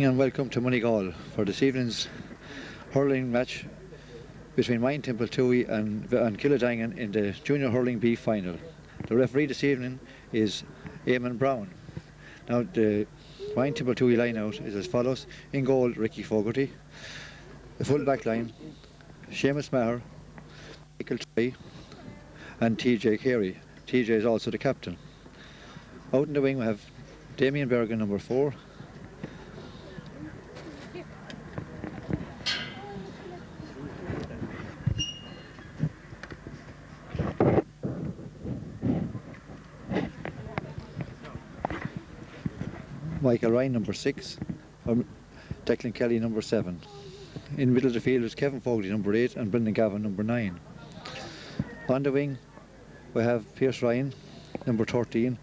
And welcome to Moneygall for this evening's hurling match between Mine Temple Toohey and Killadangan in the Junior Hurling B final. The referee this evening is Eamon Brown. Now the Mine Temple Toohey line-out is as follows. In goal, Ricky Fogarty. The full back line, Seamus Maher, Michael Trey and TJ Carey. TJ is also the captain. Out in the wing we have Damien Bergen, number 4. Michael Ryan, number 6, Declan Kelly, number 7. In the middle of the field is Kevin Fogarty, number 8, and Brendan Gavin, number 9. On the wing, we have Pierce Ryan, number 13,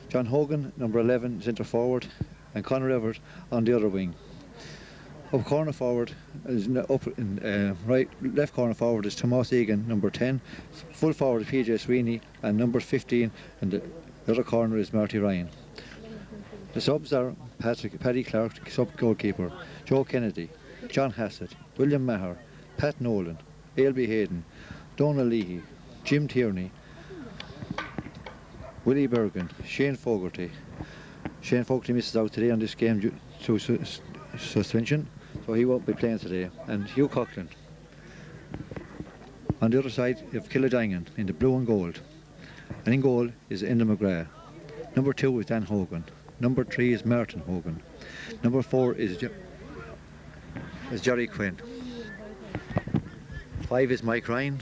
John Hogan, number 11, centre forward, and Conor Everett on the other wing. Up corner forward, left corner forward is Tomas Egan, number 10, full forward is PJ Sweeney, and number 15, and the other corner is Marty Ryan. The subs are Paddy Clark, sub-goalkeeper, Joe Kennedy, John Hassett, William Maher, Pat Nolan, Ailby Hayden, Donald Leahy, Jim Tierney, Willie Bergen, Shane Fogarty. Shane Fogarty misses out today on this game due to suspension, so he won't be playing today, and Hugh Coughlin. On the other side, you have Killadangan in the blue and gold, and in goal is Enda McGrath. Number 2 is Dan Hogan. Number 3 is Martin Hogan. Number 4 is Jerry Quinn. 5 is Mike Ryan.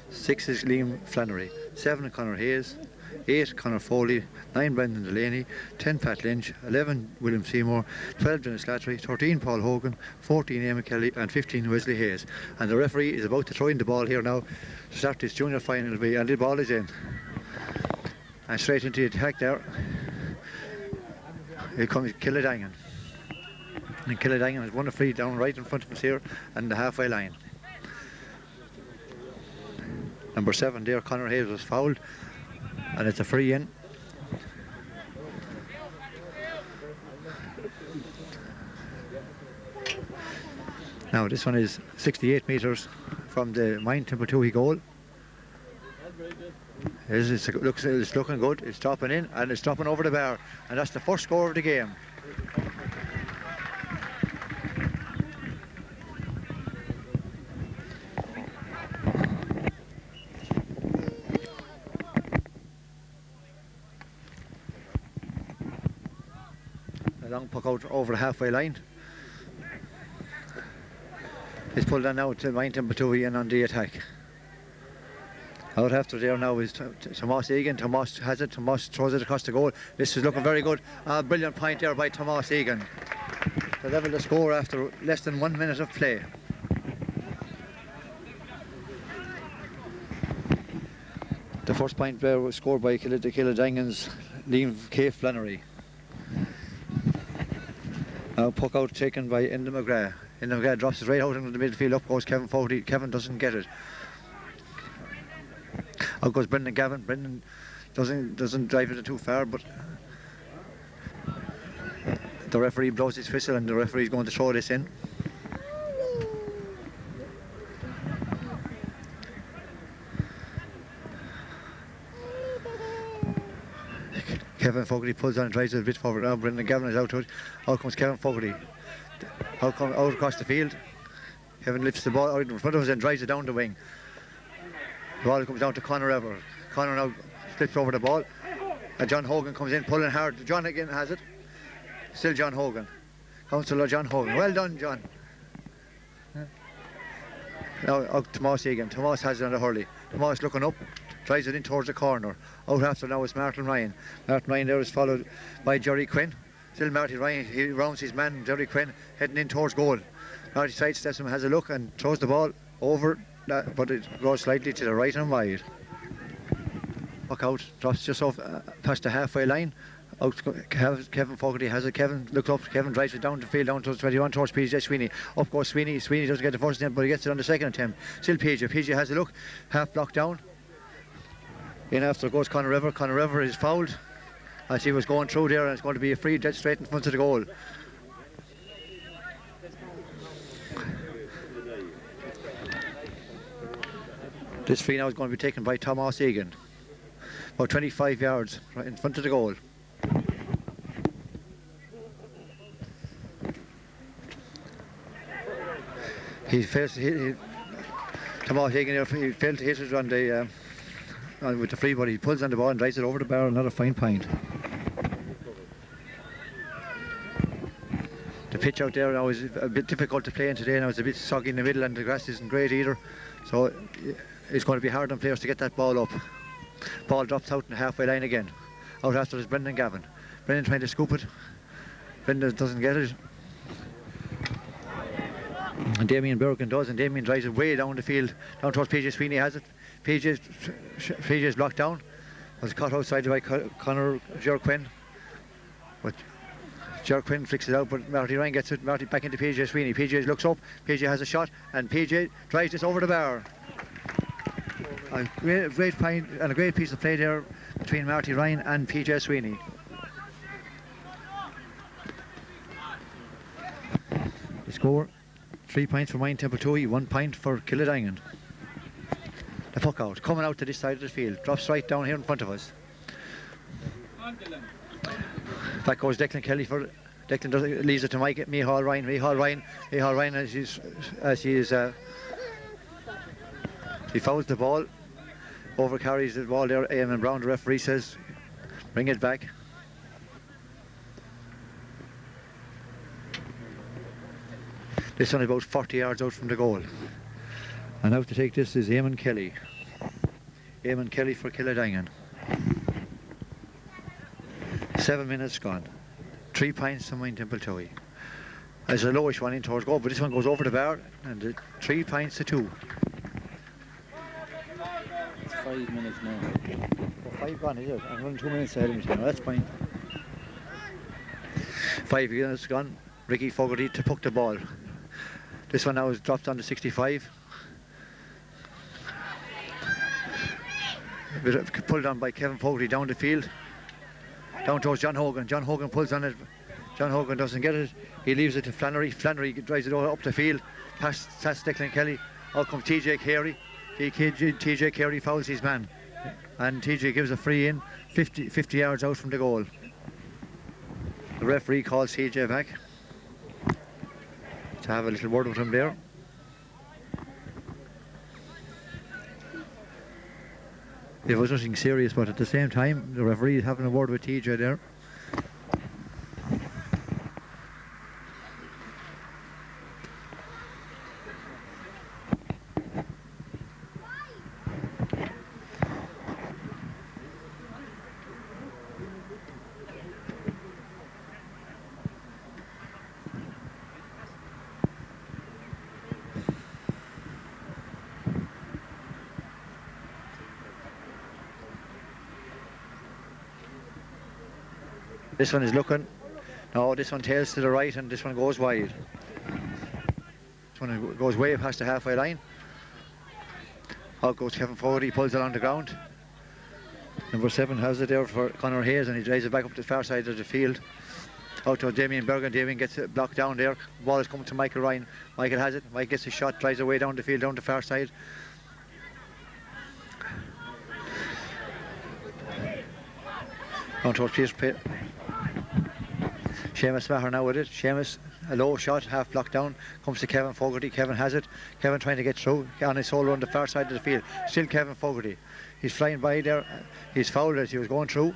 6 is Liam Flannery. 7 Conor Hayes. 8 Conor Foley. 9 Brendan Delaney. 10 Pat Lynch. 11 William Seymour. 12 Dennis Slattery. 13 Paul Hogan. 14 Eamon Kelly. And 15 Wesley Hayes. And the referee is about to throw in the ball here now to start this junior final. And the ball is in. And straight into the attack there. Here comes Killadangan. And Killadangan has won a free down right in front of us here and the halfway line. Number 7 there, Conor Hayes, was fouled, and it's a free in. Now this one is 68 metres from the Mine Temple Toohey goal. It's looking good, it's dropping in and it's dropping over the bar, and that's the first score of the game. A long puck out over the halfway line. It's pulled on now to Mine Temple Toohey and on the attack. Out after there now is Tomas Egan. Tomas has it. Tomas throws it across the goal. This is looking very good. Brilliant point there by Tomas Egan to level the score after less than 1 minute of play. The first point there was scored by Killadangan's Liam K. Flannery. Now puck out taken by Enda McGrath. Enda McGrath drops it right out into the midfield. Up goes Kevin Fogarty. Kevin doesn't get it. Out goes Brendan Gavin. Brendan doesn't drive it too far, but the referee blows his whistle and the referee is going to throw this in. Kevin Fogarty pulls on and drives it a bit forward. Now Brendan Gavin is out to it. Out comes Kevin Fogarty. Out across the field. Kevin lifts the ball out in front of us and drives it down the wing. The ball comes down to Conor Everett. Conor now flips over the ball. And John Hogan comes in pulling hard. John again has it. Still John Hogan. Councillor John Hogan. Well done, John. Now out Tomas again. Tomas has it on the hurley. Tomas looking up. Tries it in towards the corner. Out after now is Martin Ryan. Martin Ryan there is followed by Jerry Quinn. Still Martin Ryan. He rounds his man, Jerry Quinn, heading in towards goal. Marty sidesteps him, has a look and throws the ball over. But it goes slightly to the right and wide. Puck out, drops just off past the halfway line. Out Kevin Fogarty has it. Kevin looks up. Kevin drives it down the field, down towards 21 towards PJ Sweeney. Up goes Sweeney. Sweeney doesn't get the first attempt, but he gets it on the second attempt. Still PJ. PJ has a look. Half blocked down. In after goes Conor Everett. Conor Everett is fouled as he was going through there, and it's going to be a free dead straight in front of the goal. This free now is going to be taken by Tomas Egan. About 25 yards right in front of the goal. Tomas Egan he failed to hit it on the with the free, but he pulls on the ball and drives it over the bar. Another fine point. The pitch out there now is a bit difficult to play in today. Now it's a bit soggy in the middle and the grass isn't great either. So it's going to be hard on players to get that ball up. Ball drops out in the halfway line again. Out after is Brendan Gavin. Brendan trying to scoop it. Brendan doesn't get it. And Damien Bergen does, and Damien drives it way down the field. Down towards PJ Sweeney has it. PJ's blocked down. Was caught outside by Conor Jerquin. But Jerquin flicks it out, but Marty Ryan gets it. Marty back into PJ Sweeney. PJ looks up. PJ has a shot, and PJ drives this over the bar. A great point and a great piece of play there between Marty Ryan and PJ Sweeney. The score: 3 points for Mine Temple 2, 1 point for Killadingan. The puck out, coming out to this side of the field, drops right down here in front of us. Back goes Declan Kelly for Declan leaves it to Micheál Ryan. Micheál Ryan he fouls the ball, overcarries the ball there. Eamon Brown, the referee, says bring it back. This one about 40 yards out from the goal. And out to take this is Eamon Kelly. Eamon Kelly for Killadingan. 7 minutes gone. 3 points to Mine Temple Towie. There's a lowish one in towards goal, but this one goes over the bar, and 3 points to 2. It's 5 minutes now. Well, 5 gone, is it? I'm running 2 minutes ahead of me now. That's fine. 5 minutes gone. Ricky Fogarty to puck the ball. This one now is dropped on to 65. Pulled on by Kevin Fogarty down the field. Down towards John Hogan. John Hogan pulls on it. John Hogan doesn't get it. He leaves it to Flannery. Flannery drives it up the field. Past Declan Kelly. Out comes TJ Carey. TJ Carey fouls his man. And TJ gives a free in 50 yards out from the goal. The referee calls TJ back to have a little word with him there. It was nothing serious, but at the same time the referee is having a word with TJ there. This one is looking. No, this one tails to the right and this one goes wide. This one goes way past the halfway line. Out goes Kevin Fogarty, pulls it on the ground. Number 7 has it there for Conor Hayes, and he drives it back up to the far side of the field. Out to Damien Bergen. Damien gets it blocked down there. The ball is coming to Michael Ryan. Michael has it. Mike gets a shot, drives away down the field, down the far side. Down towards Peter. Seamus Maher now with it. Seamus, a low shot, half blocked down, comes to Kevin Fogarty. Kevin has it. Kevin trying to get through on his solo on the far side of the field. Still Kevin Fogarty. He's flying by there. He's fouled as he was going through.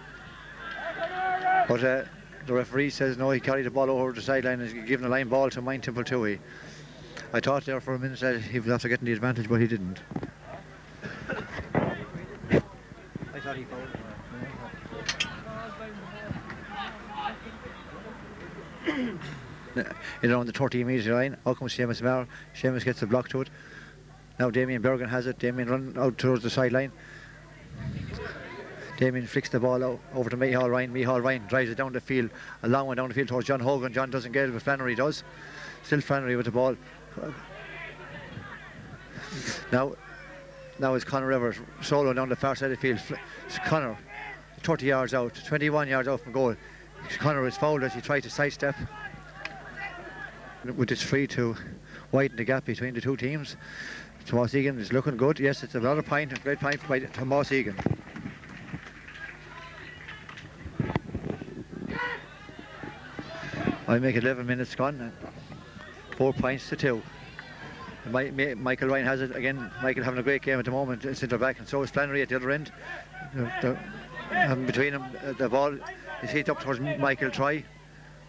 But the referee says no, he carried the ball over the sideline and is giving a line ball to Mine Temple Towie. I thought there for a minute that he was after getting the advantage, but he didn't. I thought he fouled. In around the 30-metre line, out comes Seamus Maher. Seamus gets the block to it. Now Damien Bergen has it. Damien run out towards the sideline. Damien flicks the ball out over to Micheál Ryan. Micheál Ryan drives it down the field, a long one down the field towards John Hogan. John doesn't get it, but Flannery does. Still Flannery with the ball. Now it's Conor Rivers solo down the far side of the field. It's Conor 30 yards out, 21 yards out from goal. Conor is fouled as he tried to sidestep. With this free to widen the gap between the two teams. Tomas Egan is looking good. Yes, it's another point, a great point by Tomas Egan. I make 11 minutes gone. 4 points to 2. Michael Ryan has it again. Michael having a great game at the moment, centre back, and so is Flannery at the other end. Between them, the ball is hit up towards Michael Troy.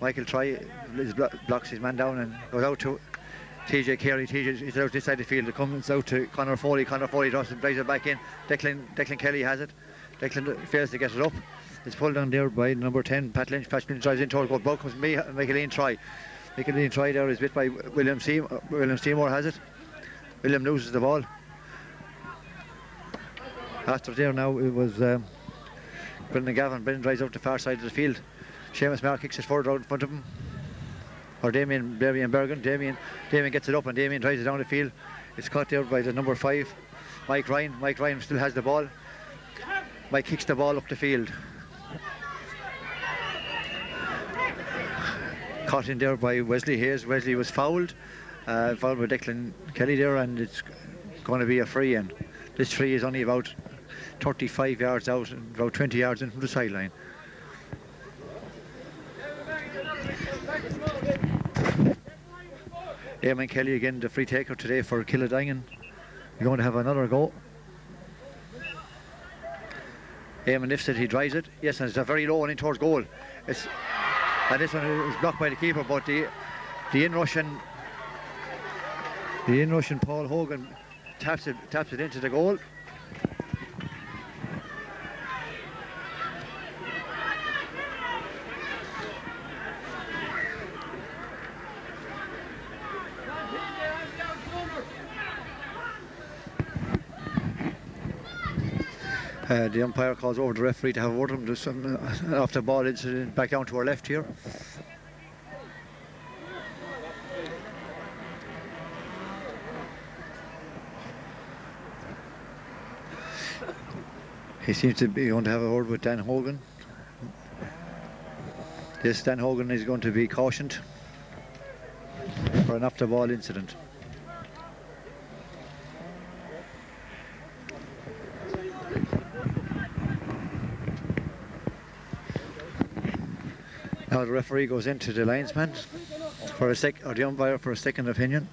Michael Troy blocks his man down and goes out to TJ Carey. TJ is out this side of the field. It comes out to Conor Foley. Conor Foley drives it back in. Declan Kelly has it. Declan fails to get it up. It's pulled down there by number 10, Pat Lynch. Pat Lynch drives in towards goal. Ball comes Michael Troy. Michael Troy there is bit by William Seymour. William Seymour has it. William loses the ball. After there now it was Brendan Gavin. Brendan drives out the far side of the field. Seamus Marr kicks it further out in front of him. Or Damien Bergen. Damien gets it up and Damien drives it down the field. It's caught there by the number 5, Mike Ryan. Mike Ryan still has the ball. Mike kicks the ball up the field. Caught in there by Wesley Hayes. Wesley was fouled by Declan Kelly there, and it's going to be a free in. This free is only about 35 yards out and about 20 yards in from the sideline. Eamon Kelly again, the free taker today for Killadangan. You're going to have another go. Eamon lifts it, he drives it. Yes, and it's a very low one in towards goal. And this one is blocked by the keeper, but the in-Russian Paul Hogan taps it into the goal. The umpire calls over the referee to have a word with him. There's some off the ball incident back down to our left here. He seems to be going to have a word with Dan Hogan. Yes, Dan Hogan is going to be cautioned for an off the ball incident. Now the referee goes into the linesman for or the umpire for a second opinion.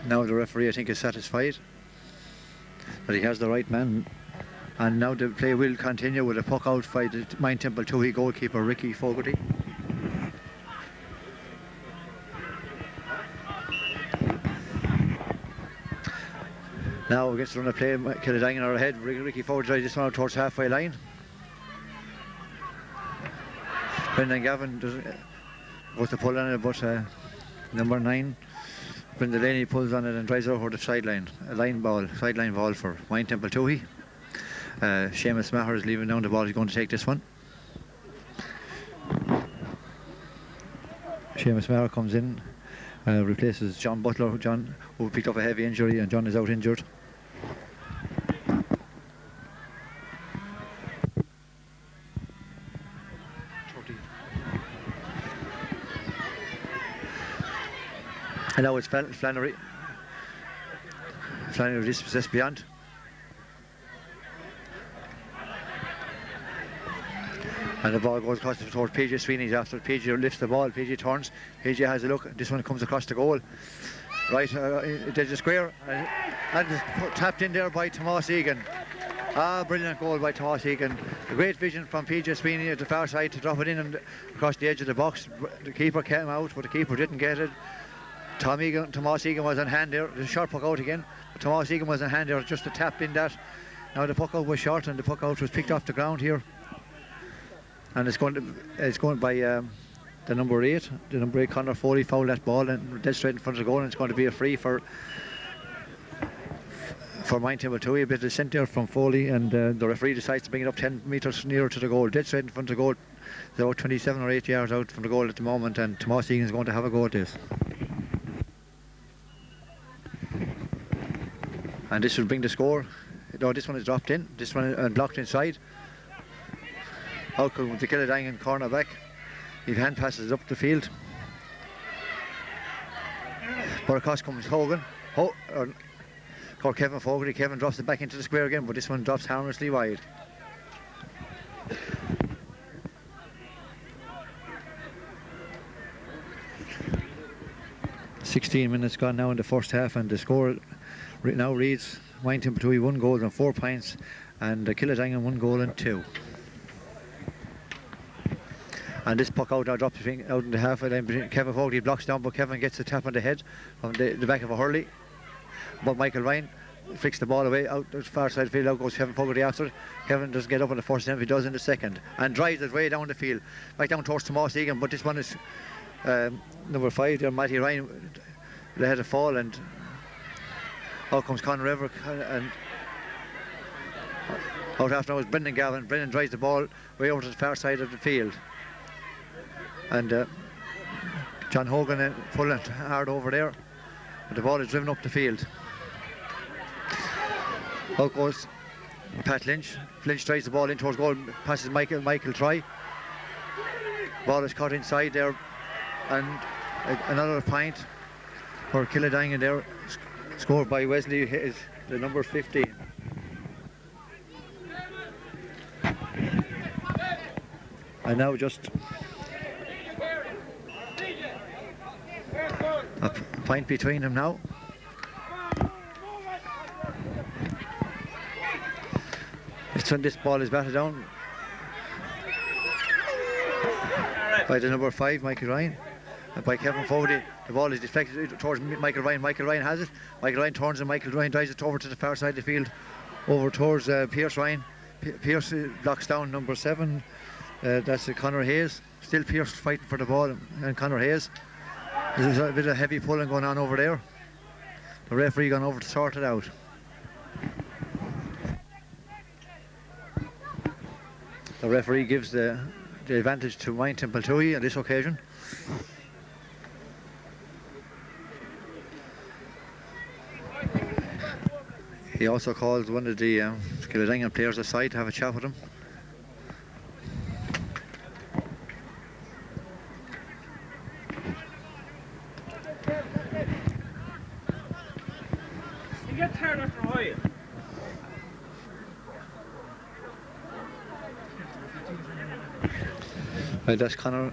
Now the referee, I think, is satisfied that he has the right man, and now the play will continue with a puck out by the Mine Temple 2 goalkeeper Ricky Fogarty. Now we get to run a play, Killadangan are ahead. Ricky Fogarty drives this one out towards halfway line. Brendan Gavin goes to pull on it, but number 9, Brendan Delaney, pulls on it and drives over the sideline. A sideline ball for Mine Temple Toohey. Seamus Maher is leaving down the ball. He's going to take this one. Seamus Maher comes in, replaces John Butler. John, who picked up a heavy injury, and John is out injured. And now it's Flannery. Flannery dispossessed beyond. And the ball goes across towards PJ Sweeney. After PJ lifts the ball, PJ turns. PJ has a look. This one comes across the goal. Right, there's a square. And it's tapped in there by Tomas Egan. Brilliant goal by Tomas Egan. A great vision from PJ Sweeney at the far side to drop it in and across the edge of the box. The keeper came out, but the keeper didn't get it. Tomas Egan was on hand there. The short puck out again. Tomas Egan was on hand there just to tap in that. Now the puck out was short and the puck out was picked off the ground here. And it's going by the number 8. The number 8, Conor Foley, fouled that ball and dead straight in front of the goal, and it's going to be a free for Mine Temple 2. A bit of centre from Foley, and the referee decides to bring it up 10 metres nearer to the goal. Dead straight in front of the goal. They're about 27 or 8 yards out from the goal at the moment, and Tomas Egan is going to have a go at this. And this will bring the score. No, this one is dropped in. This one is blocked inside. Out comes the Killardangan corner back. He hand passes up the field. But across comes Hogan. Called Kevin Fogarty. Kevin drops it back into the square again, but this one drops harmlessly wide. "16 minutes gone now in the first half, and the score now reads Wynton-Patui 1 goal and 4 points, and Killardangan 1 goal and 2. And this puck out now drops out in the half, and then Kevin Fogarty blocks down, but Kevin gets a tap on the head from the back of a Hurley. But Michael Ryan flicks the ball away out the far side of the field. Out goes Kevin Fogarty after it. Kevin doesn't get up on the first attempt, he does in the second, and drives it way down the field, back down towards Tomas Egan. But this one is number 5 there, Matty Ryan. They had a fall, and out comes Conor Everett, and out after now is Brendan Gavin. Brendan drives the ball way over to the far side of the field, and John Hogan pulling hard over there, but the ball is driven up the field. Out goes Pat Lynch. Lynch drives the ball in towards goal, passes Michael Try. Ball is caught inside there, and another point for Killardangan there, scored by Wesley, is the number 15. And now just a point between them now. This ball is batted down by the number 5, Michael Ryan, and by Kevin Fogarty. The ball is deflected towards Michael Ryan. Michael Ryan has it. Michael Ryan turns, and Michael Ryan drives it over to the far side of the field, over towards Pierce Ryan. Pierce blocks down number 7. That's Conor Hayes. Still Pierce fighting for the ball, and Conor Hayes. There's a bit of heavy pulling going on over there. The referee gone over to sort it out. The referee gives the advantage to Wynton-Patui on this occasion. He also calls one of the Killardangan players aside to have a chat with him. Well, that's Conor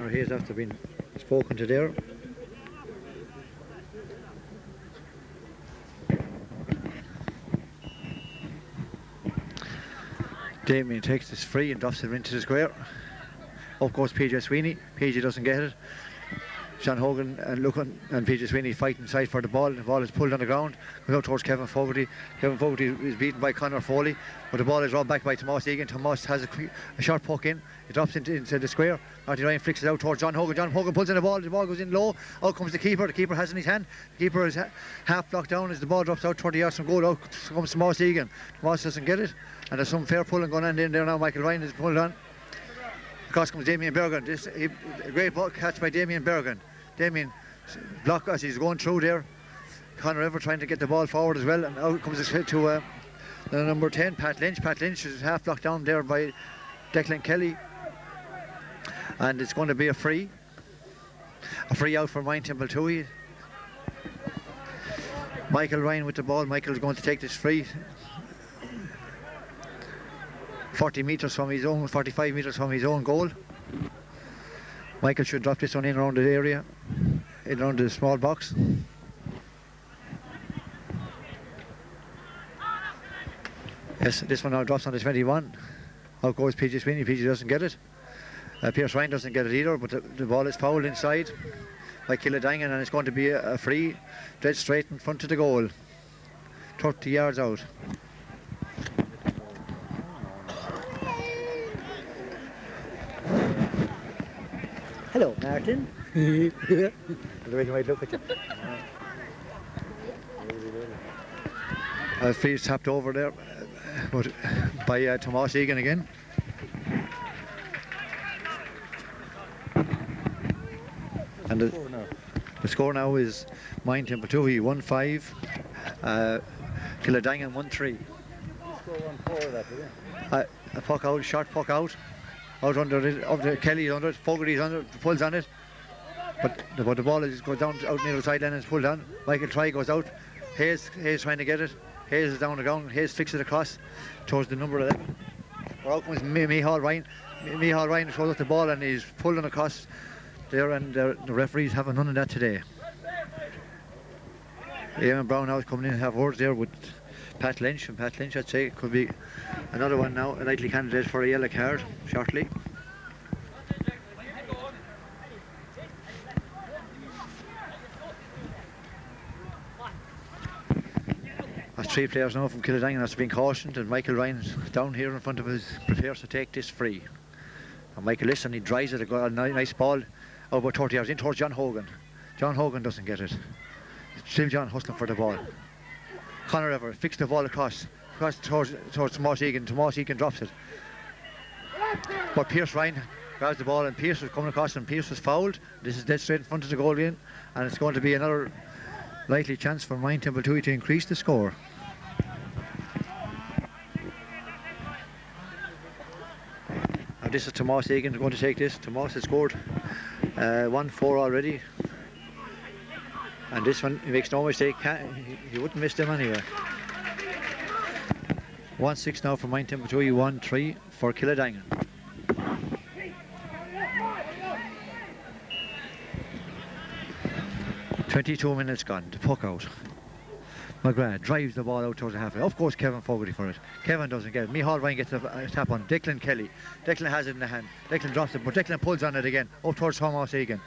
Hayes after being spoken to there. Damien takes this free and drops it into the square. Up goes PJ Sweeney. PJ doesn't get it. Sean Hogan and PJ Sweeney fight inside for the ball. The ball is pulled on the ground, goes out towards Kevin Fogarty. Kevin Fogarty is beaten by Conor Foley, but the ball is robbed back by Tomas Egan. Tomas has a short puck in. It drops into the square. Marty Ryan flicks it out towards John Hogan. John Hogan pulls in the ball goes in low. Out comes the keeper. The keeper has it in his hand. The keeper is half blocked down as the ball drops out 20 yards from goal. Out comes Tomas Egan. Tomas doesn't get it, and there's some fair pulling going on in there now. Michael Ryan is pulled on. Across comes Damien Bergen. A great ball catch by Damien Bergen. Damien block as he's going through there. Conor Everett trying to get the ball forward as well, and out comes it to the number 10, Pat Lynch. Pat Lynch is half blocked down there by Declan Kelly, and it's going to be a free out for Wynton-Patui. Michael Ryan with the ball. Michael is going to take this free 40 metres from his own, 45 metres from his own goal. Michael should drop this one in around the area, in around the small box. Yes, this one now drops on the 21. Out goes PJ Sweeney. PJ doesn't get it. Pierce Ryan doesn't get it either, but the ball is fouled inside by Killardangan, and it's going to be a free, dead straight in front of the goal, 30 yards out. Hello, Martin. The way you might look at you. Free tapped over there but by Tomas Egan again. And the score now is Wynton-Patui 1-5, Killardangan 1-3. Score 1-4 that, did it? A puck out, short puck out. out under it, up to Kelly under it, Fogarty's under it, pulls on it. But the ball goes down out near the sideline and it's pulled on. Michael Try goes out. Hayes trying to get it. Hayes is down the ground. Hayes flicks it across towards the number 11. Out comes Micheál Ryan. Micheál Ryan throws out the ball and he's pulling across there, and the referees having none of that today. Eamon Brown now is coming in and have words there with Pat Lynch, and Pat Lynch, I'd say, could be another one now, a likely candidate for a yellow card shortly. That's 3 players now from Kildangan that's been cautioned, and Michael Ryan's down here in front of us, prepares to take this free. And Michael listen, he drives it, a nice ball about 30 yards in towards John Hogan. John Hogan doesn't get it. Still John hustling for the ball. Conor Everett fixed the ball across towards Tomas Egan. Tomas Egan drops it. But Pierce Ryan grabs the ball, and Pierce was coming across, and Pierce was fouled. This is dead straight in front of the goal in, and it's going to be another likely chance for Ryan Templetui to increase the score. And this is Tomas Egan going to take this. Tomas has scored 1-4 already. And this one, he makes no mistake, he wouldn't miss them anyway. 1-6 now for Ryan Templetui, 1-3 for Kildangan. "22 minutes gone, the puck out. McGrath drives the ball out towards the halfway. Of course, Kevin Fogarty for it. Kevin doesn't get it. Micheál Ryan gets a tap on Declan Kelly. Declan has it in the hand. Declan drops it, but Declan pulls on it again, up towards Tomas Egan.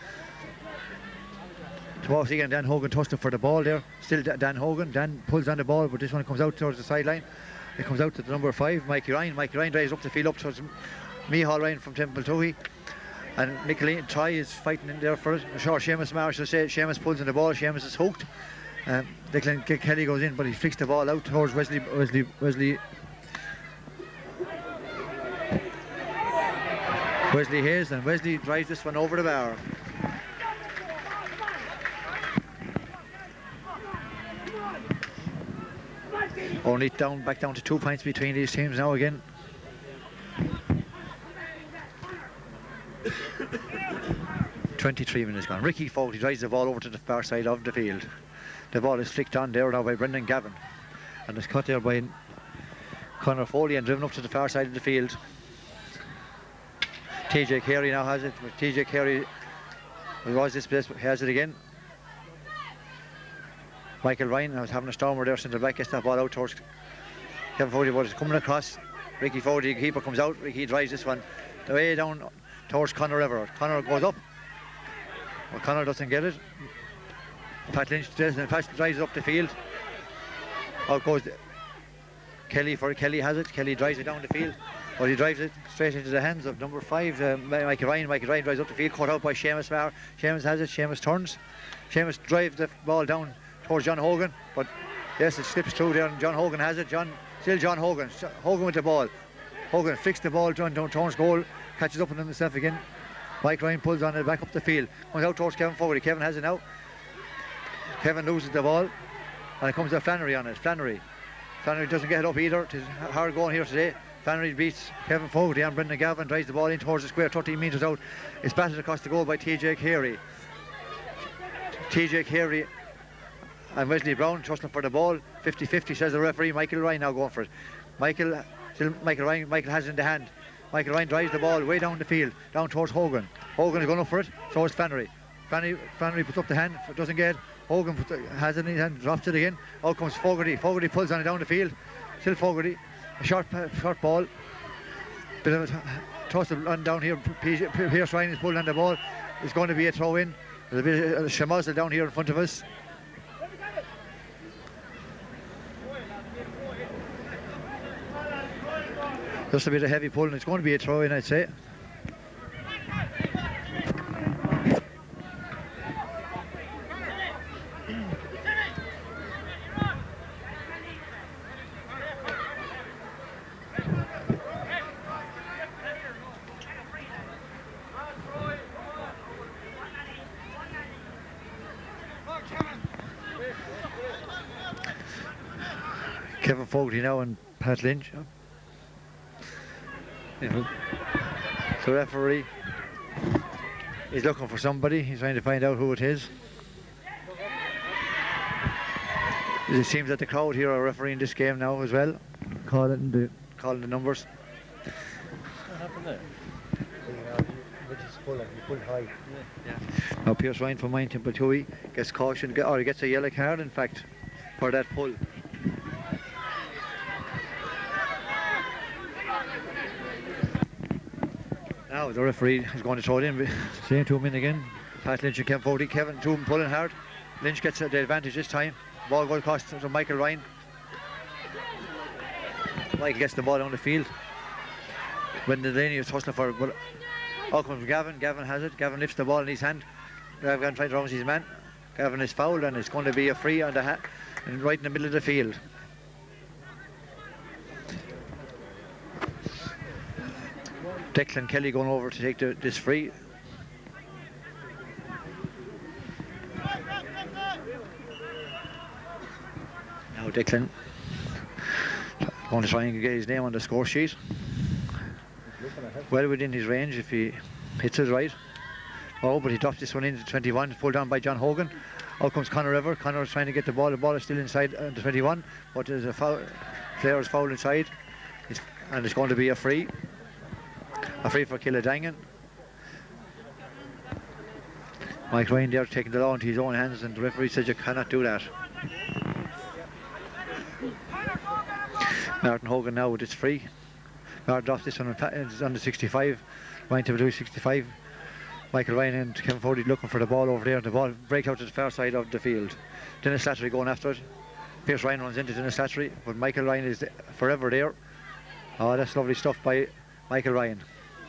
Tomas Egan, Dan Hogan touched it for the ball there. Still Dan Hogan. Dan pulls on the ball, but this one comes out towards the sideline. It comes out to the number 5, Mikey Ryan. Mikey Ryan drives up the field, up towards Micheál Ryan from Templetui. And Nicolene Try is fighting in there for it. Sure, Seamus Marshall said Seamus pulls in the ball. Seamus is hooked. Declan Kelly goes in, but he flicks the ball out towards Wesley Hayes, and Wesley drives this one over the bar. Only back down to 2 points between these teams now again. "23 minutes gone. Ricky Fogarty drives the ball over to the far side of the field. The ball is flicked on there now by Brendan Gavin, and it's cut there by Conor Foley and driven up to the far side of the field. TJ Carey now has it. TJ Carey was this place, has it again. Michael Ryan was having a stormer there, centre back, gets that ball out towards Kevin Fogarty, but it's coming across. Ricky Fogarty, the keeper, comes out. Ricky drives this one the way down towards Conor Everett. Conor goes up. Well, Conor doesn't get it. Pat Lynch drives it up the field. Out goes Kelly for Kelly has it. Kelly drives it down the field, but he drives it straight into the hands of number 5, Michael Ryan. Michael Ryan drives up the field, caught out by Seamus Marr. Seamus has it. Seamus turns. Seamus drives the ball down towards John Hogan, but yes, it slips through there, and John Hogan has it. Still John Hogan. Hogan with the ball. Hogan flicks the ball down towards goal, catches up on himself again. Mike Ryan pulls on it back up the field, comes out towards Kevin Fogarty. Kevin has it now. Kevin loses the ball, and it comes to Flannery on it. Flannery doesn't get it up either. It's hard going here today. Flannery beats Kevin Fogarty, and Brendan Gavin drives the ball in towards the square, 13 metres out. It's batted across the goal by TJ Carey. TJ Carey and Wesley Brown trusting for the ball. 50-50 says the referee. Michael Ryan now going for it. Michael Ryan. Michael has it in the hand. Michael Ryan drives the ball way down the field, down towards Hogan. Hogan is going up for it, so is Flannery. Flannery puts up the hand, doesn't get it. Hogan has it in his hand, drops it again. Out comes Fogarty. Fogarty pulls on it down the field. Still Fogarty. A short ball. Bit of a toss on down here. Pierce Ryan is pulling on the ball. It's going to be a throw in. There's a bit of schmozzle down here in front of us. Just a bit of heavy pulling. It's going to be a throw in, I'd say. Kevin Fogarty now and Pat Lynch. So the referee is looking for somebody. He's trying to find out who it is. It seems that the crowd here are refereeing this game now as well, calling the numbers. What happened there? Now Pierce Ryan from Moynton Baltui gets cautioned, or he gets a yellow card in fact, for that pull. Now the referee is going to throw it in, saying to him in again. Pat Lynch and Kevin Foley, Kevin, two of them pulling hard. Lynch gets the advantage this time. Ball goes across to Michael Ryan. Michael gets the ball down the field. When the Delaney is hustling for it, but out comes Gavin. Gavin has it. Gavin lifts the ball in his hand. Gavin tries to rouse his man. Gavin is fouled and it's going to be a free on the and right in the middle of the field. Declan Kelly going over to take this free. Now Declan going to try and get his name on the score sheet. Well within his range if he hits it right. Oh, but he drops this one into 21, pulled down by John Hogan. Out comes Conor River. Conor is trying to get the ball. The ball is still inside the 21, but there's a foul. Player is fouled inside, and it's going to be a free. A free for Killadangan. Mike Ryan there taking the law into his own hands, and the referee says you cannot do that. Martin Hogan now with this free. Martin drops this one on the 65. Ryan to do 65. Michael Ryan and Kevin Foley looking for the ball over there, and the ball breaks out to the far side of the field. Dennis Slattery going after it. Pierce Ryan runs into Dennis Slattery, but Michael Ryan is forever there. Oh, that's lovely stuff by Michael Ryan.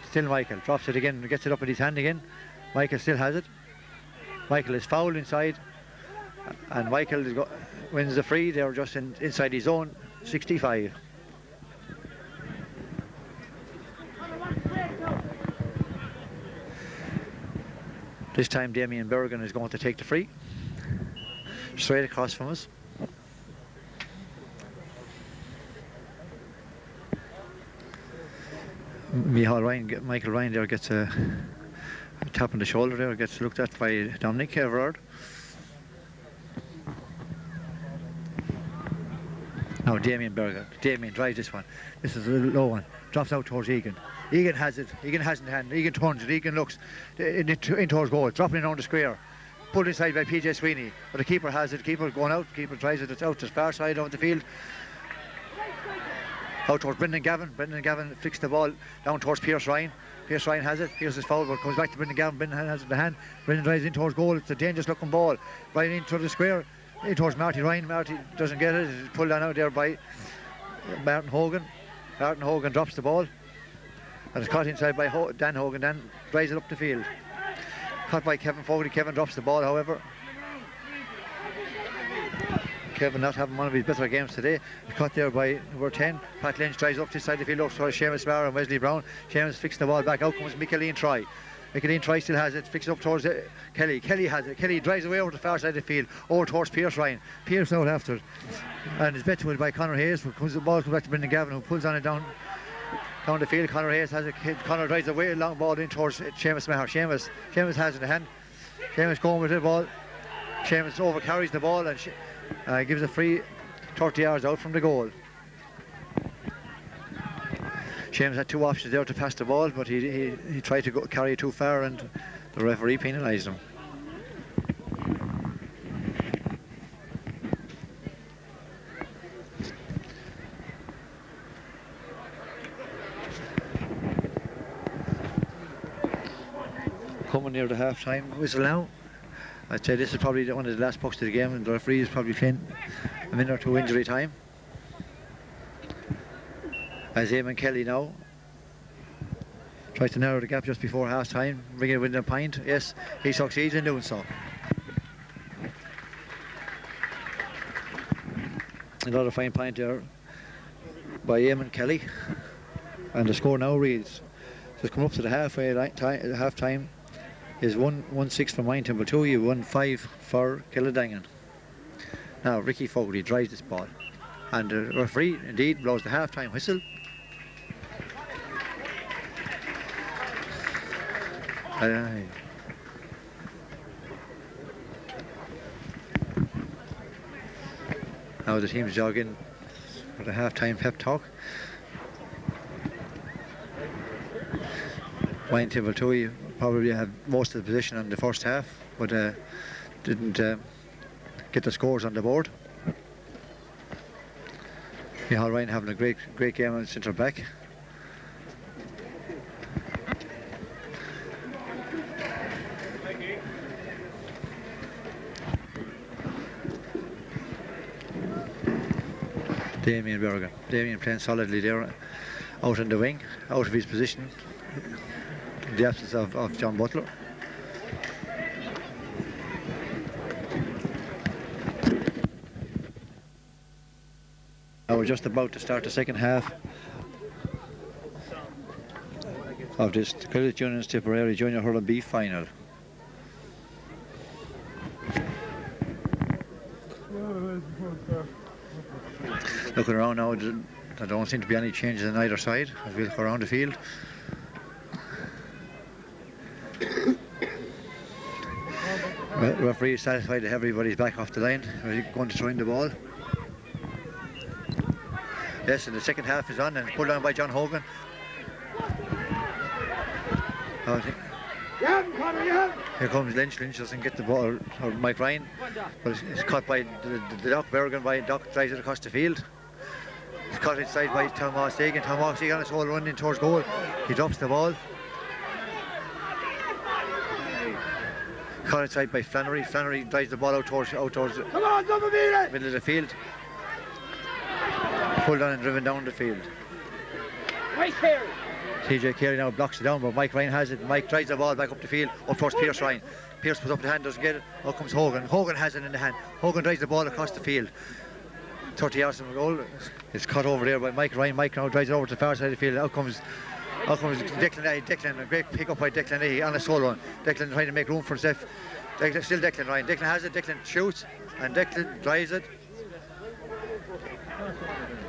Still Michael drops it again and gets it up in his hand again. Michael still has it. Michael is fouled inside, and Michael wins the free. They're just inside his own 65. This time Damien Bergen is going to take the free. Straight across from us. Michael Ryan there gets a tap on the shoulder there, gets looked at by Dominic Everard. Now Damien Berger. Damien drives this one. This is a low one. Drops out towards Egan. Egan has it. Egan has it in hand. Egan turns it. Egan looks in towards goal. Dropping it on the square. Pulled inside by PJ Sweeney. But the keeper has it. The keeper going out. The keeper tries it. It's out to the far side of the field. Out towards Brendan Gavin. Brendan Gavin flicks the ball down towards Pierce Ryan. Pierce Ryan has it. Pierce is fouled, but comes back to Brendan Gavin. Brendan has it in the hand. Brendan drives in towards goal. It's a dangerous looking ball. Right into the square. In towards Marty Ryan. Marty doesn't get it. It's pulled down out there by Martin Hogan. Martin Hogan drops the ball. And it's caught inside by Dan Hogan. Dan drives it up the field. Caught by Kevin Fogarty. Kevin drops the ball, however. Kevin not having one of his better games today. Caught there by number 10. Pat Lynch drives up this side of the field, looks for Seamus Barr and Wesley Brown. Seamus fixing the ball back. Out comes Micheline Troy. Micheline Troy still has it. Fixes up towards Kelly. Kelly has it. Kelly drives away over the far side of the field, over towards Pierce Ryan. Pierce out after it. And is bet to it by Conor Hayes. The ball comes back to Brendan Gavin, who pulls on it down the field. Conor Hayes has it. Conor drives away, long ball in towards Seamus Maher. Seamus has it in the hand. Seamus going with the ball. Seamus over carries the ball and gives a free 30 yards out from the goal. Seamus had two options there to pass the ball, but he tried to carry it too far, and the referee penalised him. Coming near the half-time whistle now. I'd say this is probably one of the last pucks of the game, and the referee is probably playing a minute or two injury time. As Eamon Kelly now tries to narrow the gap just before half-time, bringing it within a point. Yes, he succeeds in doing so. Another fine point there by Eamon Kelly, and the score now reads, so it's come up to the half-time is 1-6 for Moynton, but 1-5 for Killadangan. Now Ricky Fogarty drives this ball, and the referee indeed blows the half-time whistle. Aye. Now the team's jogging for the half-time pep talk. Wayne Tibble probably had most of the position in the first half, but didn't get the scores on the board. Micheál Ryan having a great game on centre back. Damien Bergen. Damien playing solidly there, out in the wing, out of his position, in the absence of John Butler. Now we're just about to start the second half of this Credit Union's Tipperary Junior Hurling B final. Looking around now, there don't seem to be any changes on either side as we look around the field. Referee is satisfied that everybody's back off the line. We're going to throw in the ball. Yes, and the second half is on and pulled on by John Hogan. Here comes Lynch. Lynch doesn't get the ball, or Mike Ryan, but it's caught by the Doc Bergen. Doc drives it across the field. It's caught inside by Tomas Egan. Tomas Egan on his whole run in towards goal. He drops the ball. Caught inside by Flannery. Flannery drives the ball out towards the middle of the field. Pulled on and driven down the field. TJ Carey now blocks it down, but Mike Ryan has it. Mike drives the ball back up the field, up towards Pierce Ryan. Pierce puts up the hand, doesn't get it. Out comes Hogan. Hogan has it in the hand. Hogan drives the ball across the field. 30 yards from the goal. It's cut over there by Mike Ryan. Mike now drives it over to the far side of the field. Out comes Declan. Declan, a great pick up by Declan on a solo run. Declan trying to make room for himself. Still Declan Ryan. Declan has it. Declan shoots, and Declan drives it.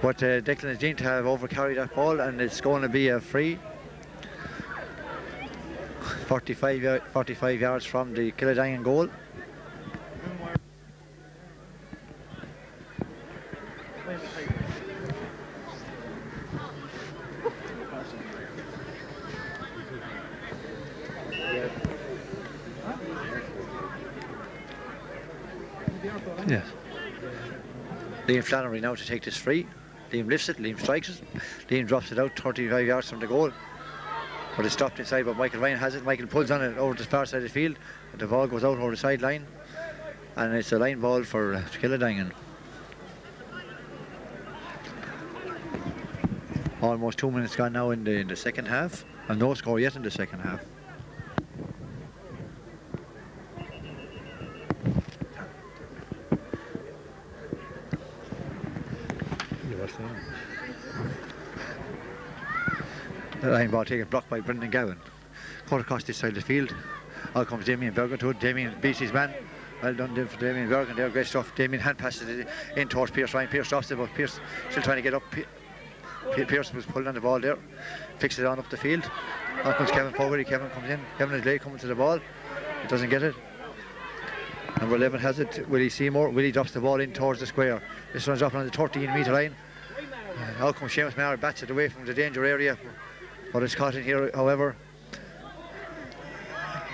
But Declan is deemed to have overcarried that ball, and it's going to be a free. 45 yards from the Kildangan goal. Yes. Liam Flannery now to take this free. Liam lifts it, Liam strikes it. Liam drops it out 35 yards from the goal. But it's stopped inside, but Michael Ryan has it. Michael pulls on it over the far side of the field. And the ball goes out over the sideline. And it's a line ball for Kildangan. Almost 2 minutes gone now in the second half. And no score yet in the second half. The line ball taken, blocked by Brendan Gowan. Caught across this side of the field. Out comes Damien Bergen to it. Damien beats his man. Well done for Damien Bergen there, great stuff. Damien hand passes it in towards Pierce Ryan. Pierce drops it, but Pierce still trying to get up. Pierce was pulling on the ball there. Fixed it on up the field. Out comes Kevin Fogarty. Kevin comes in. Kevin is late coming to the ball. He doesn't get it. Number 11 has it. Willie Seymour. Willie drops the ball in towards the square. This one's up on the 13-metre line. Out comes Seamus Maher, bats it away from the danger area. But it's caught in here, however.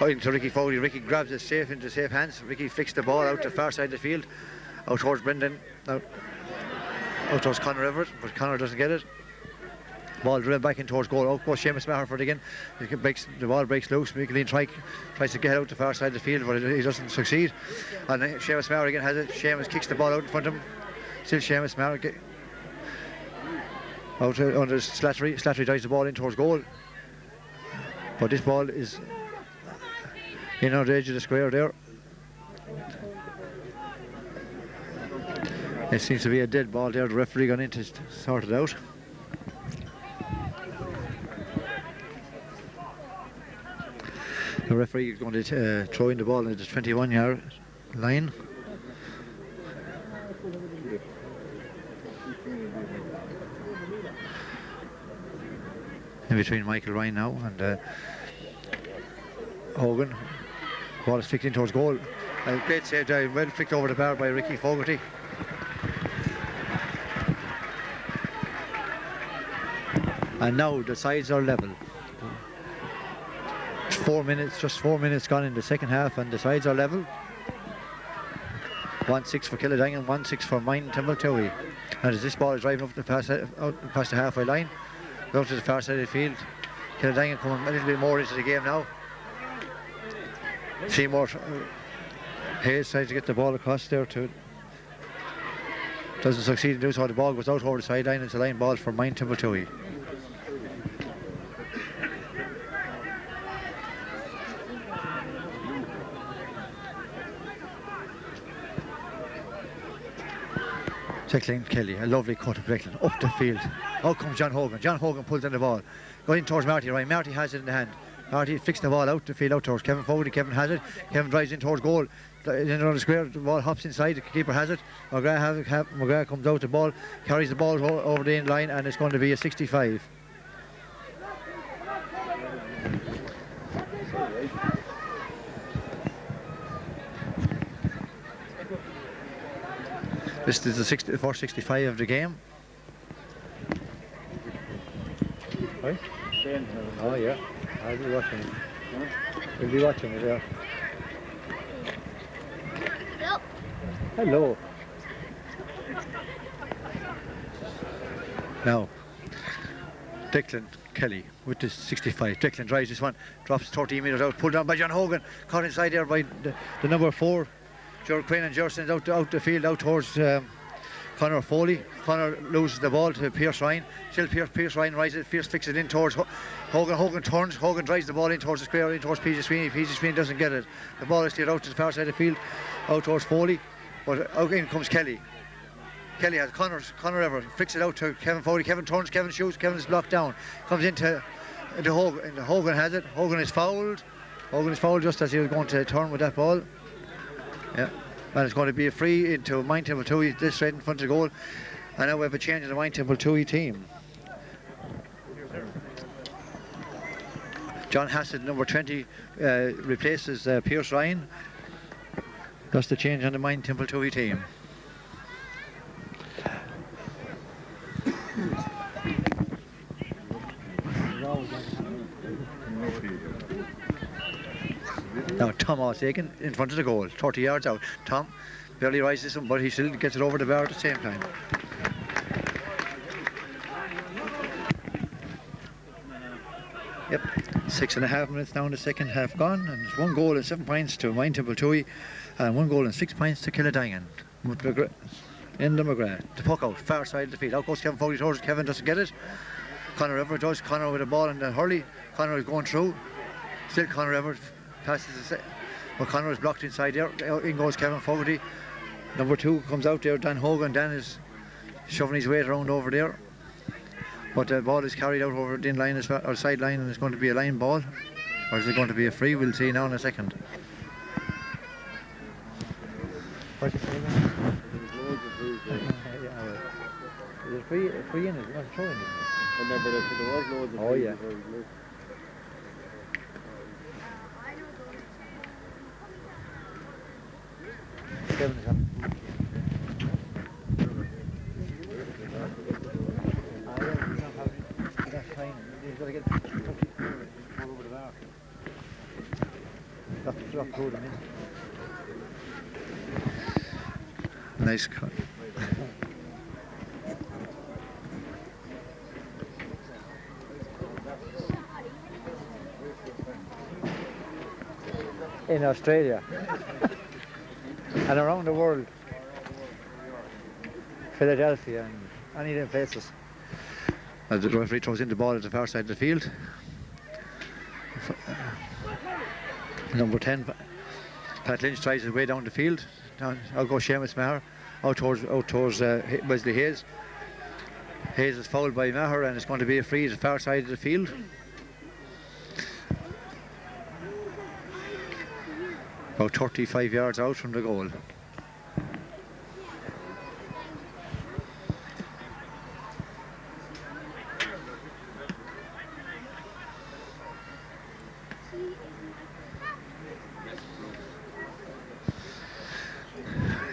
Into Ricky Fogarty. Ricky grabs it safe into safe hands. Ricky flicks the ball out the far side of the field. Out towards Brendan. Out towards Conor Everett, but Conor doesn't get it. Ball drilled back in towards goal. Out goes Seamus Maher for it again. The ball breaks loose. Michael tries to get out the far side of the field, but he doesn't succeed. And Seamus Maher again has it. Seamus kicks the ball out in front of him. Still Seamus Maher. Out under Slattery. Slattery drives the ball in towards goal. But this ball is in on the edge of the square there. It seems to be a dead ball there. The referee gone in to sort it out. The referee is going to throw in the ball at the 21-yard line. In between Michael Ryan now and Hogan. Ball is flicked in towards goal. Great save there, well flicked over the bar by Ricky Fogarty. And now the sides are level. 4 minutes, just 4 minutes gone in the second half, and the sides are level. 1-6 for Kildangan, 1-6 for Mine Timbaltowey. And as this ball is driving up past the halfway line, out to the far side of the field, Kildangan coming a little bit more into the game now. Seymour Hayes tries to get the ball across there to. Doesn't succeed in doing so. The ball goes out over the sideline. It's a line ball for Mine Timbaltowey. Declan Kelly, a lovely cut of Declan, up the field. Out comes John Hogan. John Hogan pulls in the ball. Going towards Marty, right? Marty has it in the hand. Marty flicks the ball out the field, out towards Kevin Fogarty. Kevin has it. Kevin drives in towards goal. In on the square, the ball hops inside. The keeper has it. McGrath comes out the ball, carries the ball over the end line, and it's going to be a 65. This is the first 65 of the game. Right? Oh yeah, I'll be watching it. We'll be watching it, yeah. Hello. Now, Declan Kelly with the 65. Declan drives this one, drops 13 metres out, pulled down by John Hogan, caught inside there by the number 4. Gerald Quinn, and Gerald sends out the field, out towards Conor Foley. Conor loses the ball to Pierce Ryan. Still Pierce Ryan rises it. Pierce fixes it in towards Hogan. Hogan turns. Hogan drives the ball in towards the square, in towards PJ Sweeney. PJ Sweeney doesn't get it. The ball is steered out to the far side of the field, out towards Foley. But out in comes Kelly. Kelly has Conor Ever flicks it out to Kevin Foley. Kevin turns. Kevin shoots. Kevin is blocked down. Comes into Hogan. Hogan has it. Hogan is fouled. Hogan is fouled just as he was going to turn with that ball. Yeah, and it's going to be a free into Mine Timbaltowey, this right in front of the goal. And now we have a change in the Mine Timbaltowey team. John Hassett, number 20, replaces Pierce Ryan. That's the change on the Mine Timbaltowey team. Now Tom Ossagan in front of the goal, 30 yards out. Tom barely rises him, but he still gets it over the bar at the same time. Yep, 6.5 minutes now in the second half gone, and it's 1 goal and 7 points to Mine Timbaltowey, and 1 goal and 6 points to Kildangan. In the McGrath, the puck out, far side of the field. Out goes Kevin Foley towards Kevin, doesn't get it. Conor Everett does. Conor with the ball in the hurley. Conor is going through. Still Conor Everett passes the but Conor is blocked inside there. In goes Kevin Fogarty. Number 2 comes out there, Dan Hogan. Dan is shoving his weight around over there. But the ball is carried out over the in line or side line, and it's going to be a line ball. Or is it going to be a free? We'll see now in a second. What's it saying? Is it free in it? Not throwing it? But there was loads of oh yeah. Nice cut. In Australia and around the world, Philadelphia and any of them places. As the referee throws in the ball at the far side of the field. Number 10, Pat Lynch tries his way down the field. Out goes Seamus Maher, out towards Wesley Hayes. Hayes is fouled by Maher, and it's going to be a free at the far side of the field. About 35 yards out from the goal.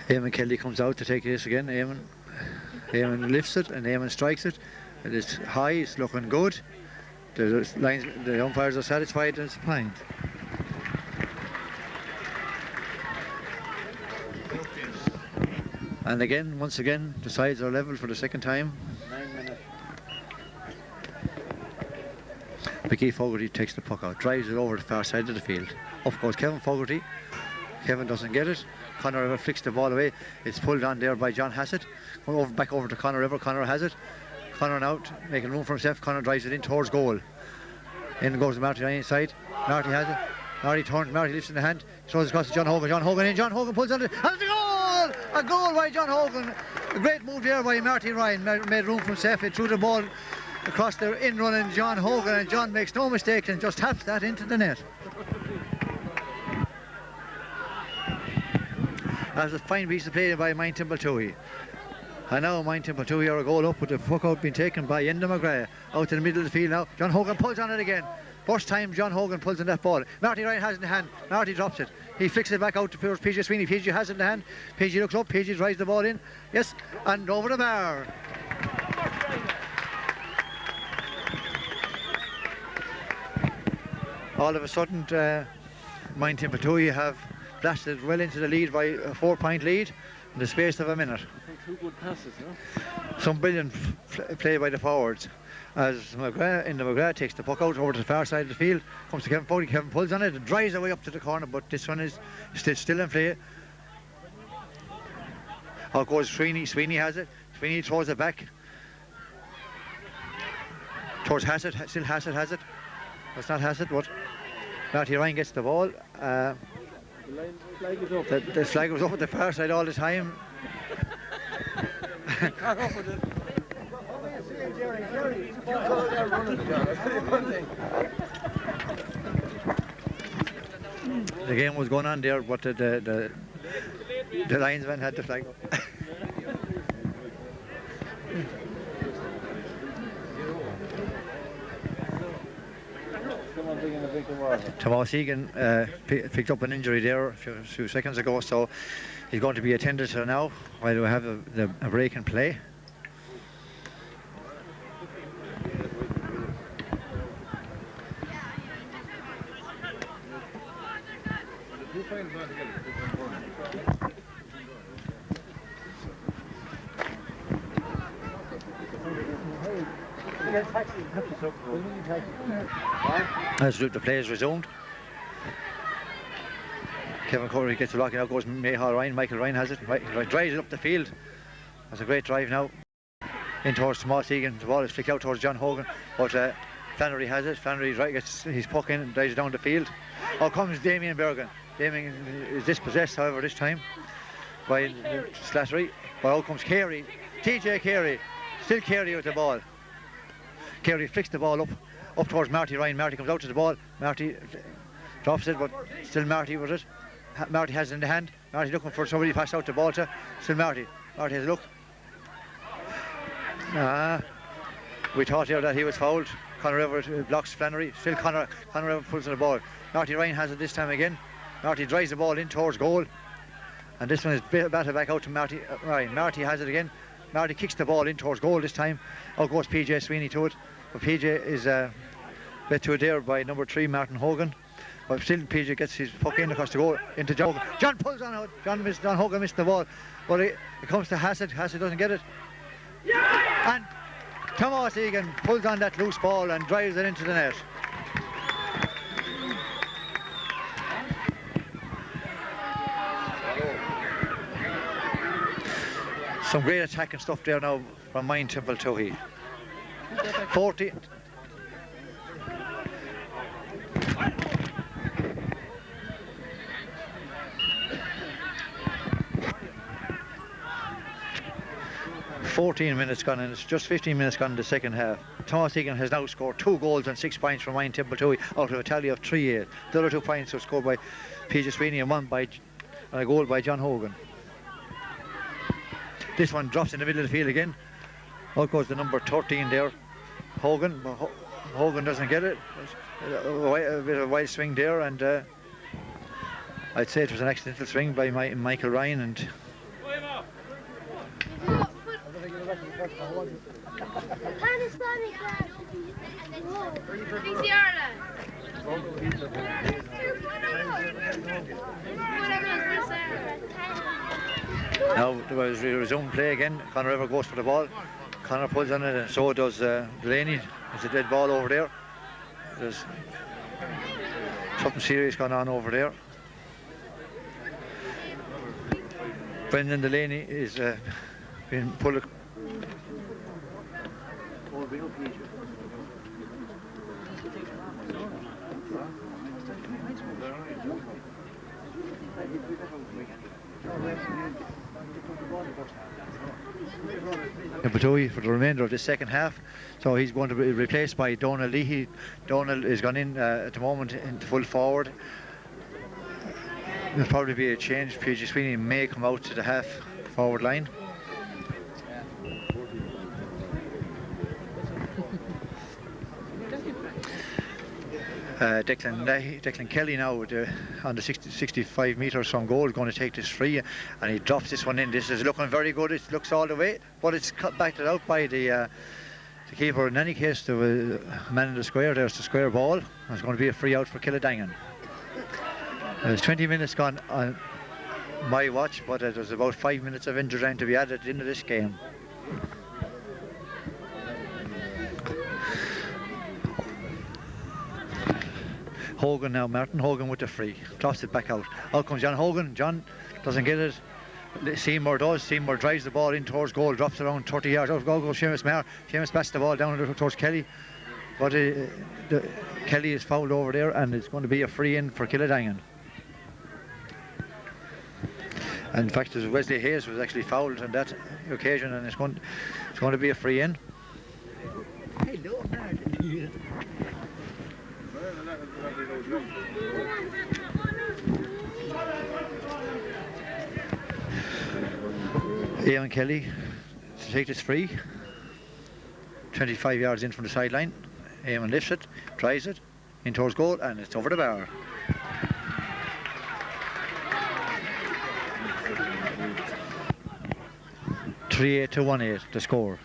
Eamon Kelly comes out to take this again. Eamon lifts it and Eamon strikes it. It is high, it's looking good. The umpires are satisfied and it's fine. And again, once again, the sides are level for the second time. 9 minutes. Mickey Fogarty takes the puck out, drives it over the far side of the field. Up goes Kevin Fogarty. Kevin doesn't get it. Conor River flicks the ball away. It's pulled on there by John Hassett. Back over to Conor River. Conor has it. Conor now making room for himself. Conor drives it in towards goal. In goes Marty on the inside. Marty has it. Marty turns. Marty lifts in the hand. Throws it across to John Hogan. John Hogan in. John Hogan pulls on it. And it's a goal! A goal by John Hogan. A great move there by Marty Ryan. Made room for himself. He threw the ball across the in running John Hogan, and John makes no mistake and just taps that into the net. That was a fine piece of play by Mine Timbaltoohey. And now Mine Timbaltoohey are a goal up with the puck out being taken by Enda McGrath. Out in the middle of the field now. John Hogan pulls on it again. First time John Hogan pulls on that ball. Marty Ryan has it in the hand. Marty drops it. He flicks it back out to PJ Sweeney. PJ has it in the hand. PJ looks up. PJ drives the ball in. Yes, and over the bar. All of a sudden, Mine Timbaltoohey have blasted well into the lead by a 4-point lead in the space of a minute. Some 2 good passes, no? Some brilliant play by the forwards. As McGrath takes the puck out over to the far side of the field, comes to Kevin Fogarty. Kevin pulls on it and drives away up to the corner, but this one is still in play. Out goes Sweeney. Sweeney has it. Sweeney throws it back towards Hassett. Still Hassett has it. It's not Hassett, but Marty Ryan gets the ball. The flag is up. The flag was up at the far side all the time. The game was going on there, but the linesman had the flag up. Tomas Egan picked up an injury there a few seconds ago, so he's going to be attended to now while we have a break in play. As the play is resumed, Kevin Corey gets the lock, and out goes Michael Ryan has it. Drives it up the field. That's a great drive now. In towards Tomas Egan. The ball is flicked out towards John Hogan, but Flannery has it. Flannery gets his puck in and drives it down the field. Out comes Damien Bergen. Damien is dispossessed, however, this time by Slattery. But out comes Carey. TJ Carey. Still Carey with the ball. Carey flicks the ball up towards Marty Ryan. Marty comes out to the ball. Marty drops it, but still Marty with it. Marty has it in the hand. Marty looking for somebody to pass out the ball to. Still Marty. Marty has a look. We thought here that he was fouled. Conor River blocks Flannery. Still Conor River pulls on the ball. Marty Ryan has it this time again. Marty drives the ball in towards goal. And this one is batted back out to Marty Ryan. Marty has it again. Marty kicks the ball in towards goal this time. Out goes PJ Sweeney to it. But PJ is bit to it there by number 3 Martin Hogan. But still PJ gets his puck in across the goal into John Hogan. John pulls on out. John Hogan missed the ball. But it comes to Hassett. Hassett doesn't get it. And Tomas Egan pulls on that loose ball and drives it into the net. Some great attacking stuff there now from Mine Timbaltoohey. 40. "14 minutes gone, and it's just 15 minutes gone in the second half. Tomas Egan has now scored 2 goals and 6 points for Mine Timbaltoohey out of a tally of 3-8. The other 2 points were scored by PJ Sweeney and a goal by John Hogan. This one drops in the middle of the field again. Out goes the number 13 there, Hogan. But Hogan doesn't get it. A bit of a wild swing there, and I'd say it was an accidental swing by Michael Ryan, and Now there was resumed play again. Conor River goes for the ball. Conor pulls on it, and so does Delaney. There's a dead ball over there. There's something serious going on over there. Brendan Delaney is being pulled. Batui for the remainder of the second half, so he's going to be replaced by Donald Leahy. Donald is gone in at the moment in full forward. There'll probably be a change. PG Sweeney may come out to the half forward line. Declan Kelly now on the 65 metres from goal, going to take this free, and he drops this one in. This is looking very good. It looks all the way, but it's cut back out by the keeper. In any case, there was a man in the square. There's the square ball. There's going to be a free out for Kildangan. There's 20 minutes gone on my watch, but there's about 5 minutes of injury time to be added into this game. Hogan now, Martin Hogan with the free, drops it back out. Out comes John Hogan. John doesn't get it. Seymour does. Seymour drives the ball in towards goal, drops it around 30 yards. Out goes Seamus Maher. Seamus passes the ball down towards Kelly, but Kelly is fouled over there, and it's going to be a free in for Kildangan. In fact, Wesley Hayes was actually fouled on that occasion, and it's going to be a free in. Eamon Kelly to take this free, 25 yards in from the sideline. Eamon lifts it, tries it, in towards goal, and it's over the bar. (3-8 to 1-8) the score.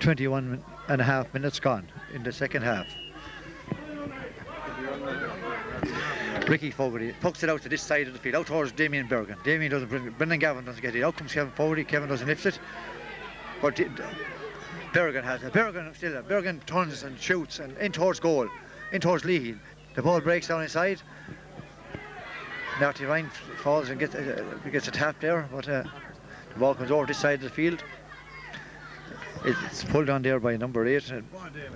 21 and a half minutes gone in the second half. Ricky Fogarty pucks it out to this side of the field, out towards Damien Bergen. Damien doesn't bring it. Brendan Gavin doesn't get it. Out comes Kevin Fogarty. Kevin doesn't lift it. But Bergen has it. Bergen turns and shoots and in towards goal, in towards Leahy. The ball breaks down inside. Narty Ryan falls and gets a tap there, but the ball comes over this side of the field. It's pulled on there by number 8,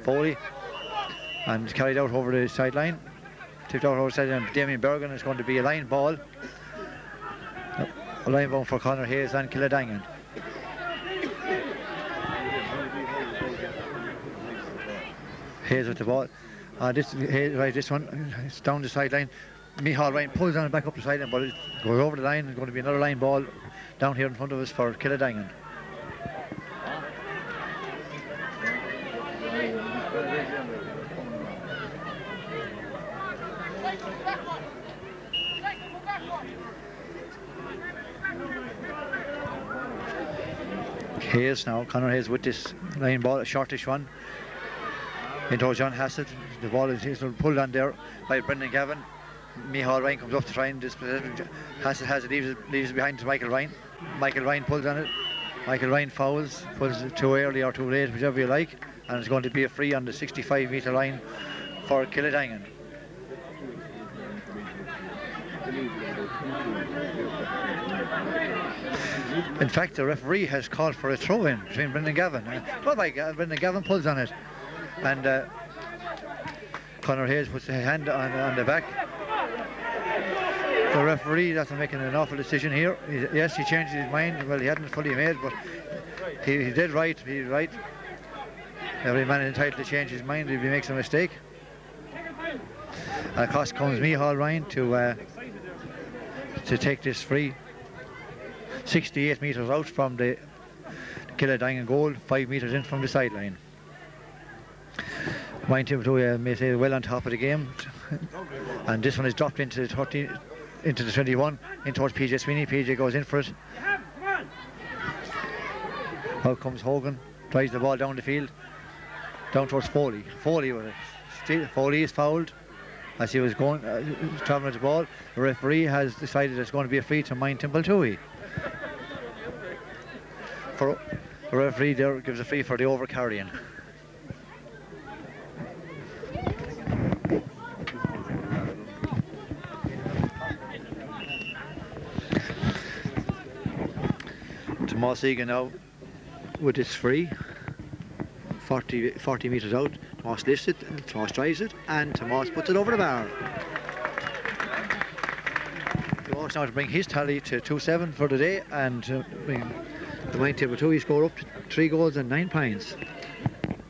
Foley, and carried out over the sideline. Tipped out over the sideline. Damien Bergen. Is going to be a line ball. A line ball for Conor Hayes and Kildangan. Hayes with the ball. This one, it's down the sideline. Micheál Ryan pulls on it back up the sideline, but it goes over the line. It's going to be another line ball down here in front of us for Kildangan. Hayes now, Conor Hayes with this line ball, a shortish one. Into John Hassett. The ball is pulled on there by Brendan Gavin. Micheál Ryan comes up to try and dispossess it. Hassett has it, leaves it behind to Michael Ryan. Michael Ryan pulls on it. Michael Ryan fouls, pulls it too early or too late, whichever you like. And it's going to be a free on the 65-metre line for Kildangan. In fact, the referee has called for a throw-in between Brendan Gavin. Brendan Gavin pulls on it, and Conor Hayes puts a hand on the back. The referee doesn't make an awful decision here. Yes, he changed his mind. Well, he hadn't fully made, but he did right. He's right. Every man is entitled to change his mind if he makes a mistake. And across comes Micheál Ryan to take this free. 68 metres out from the Kildangan goal, 5 metres in from the sideline. Ryan Timothy may say well on top of the game, and this one is dropped into the 30, into the 21, in towards PJ Sweeney. PJ goes in for it. Out comes Hogan, drives the ball down the field, down towards Foley. Foley with it. Foley is fouled as he was going, travelling with the ball. The referee has decided it's going to be a free to Mind Timbletooey. The referee there gives a free for the over-carrying. Tomas Egan now with this free, 40 metres out. Tomas lifts it, and Tomas drives it, and Tomas puts it over the bar. Tomas now to bring his tally to 2-7 for the day, and bring the Mind Timbletooey score up to 3 goals and 9 points.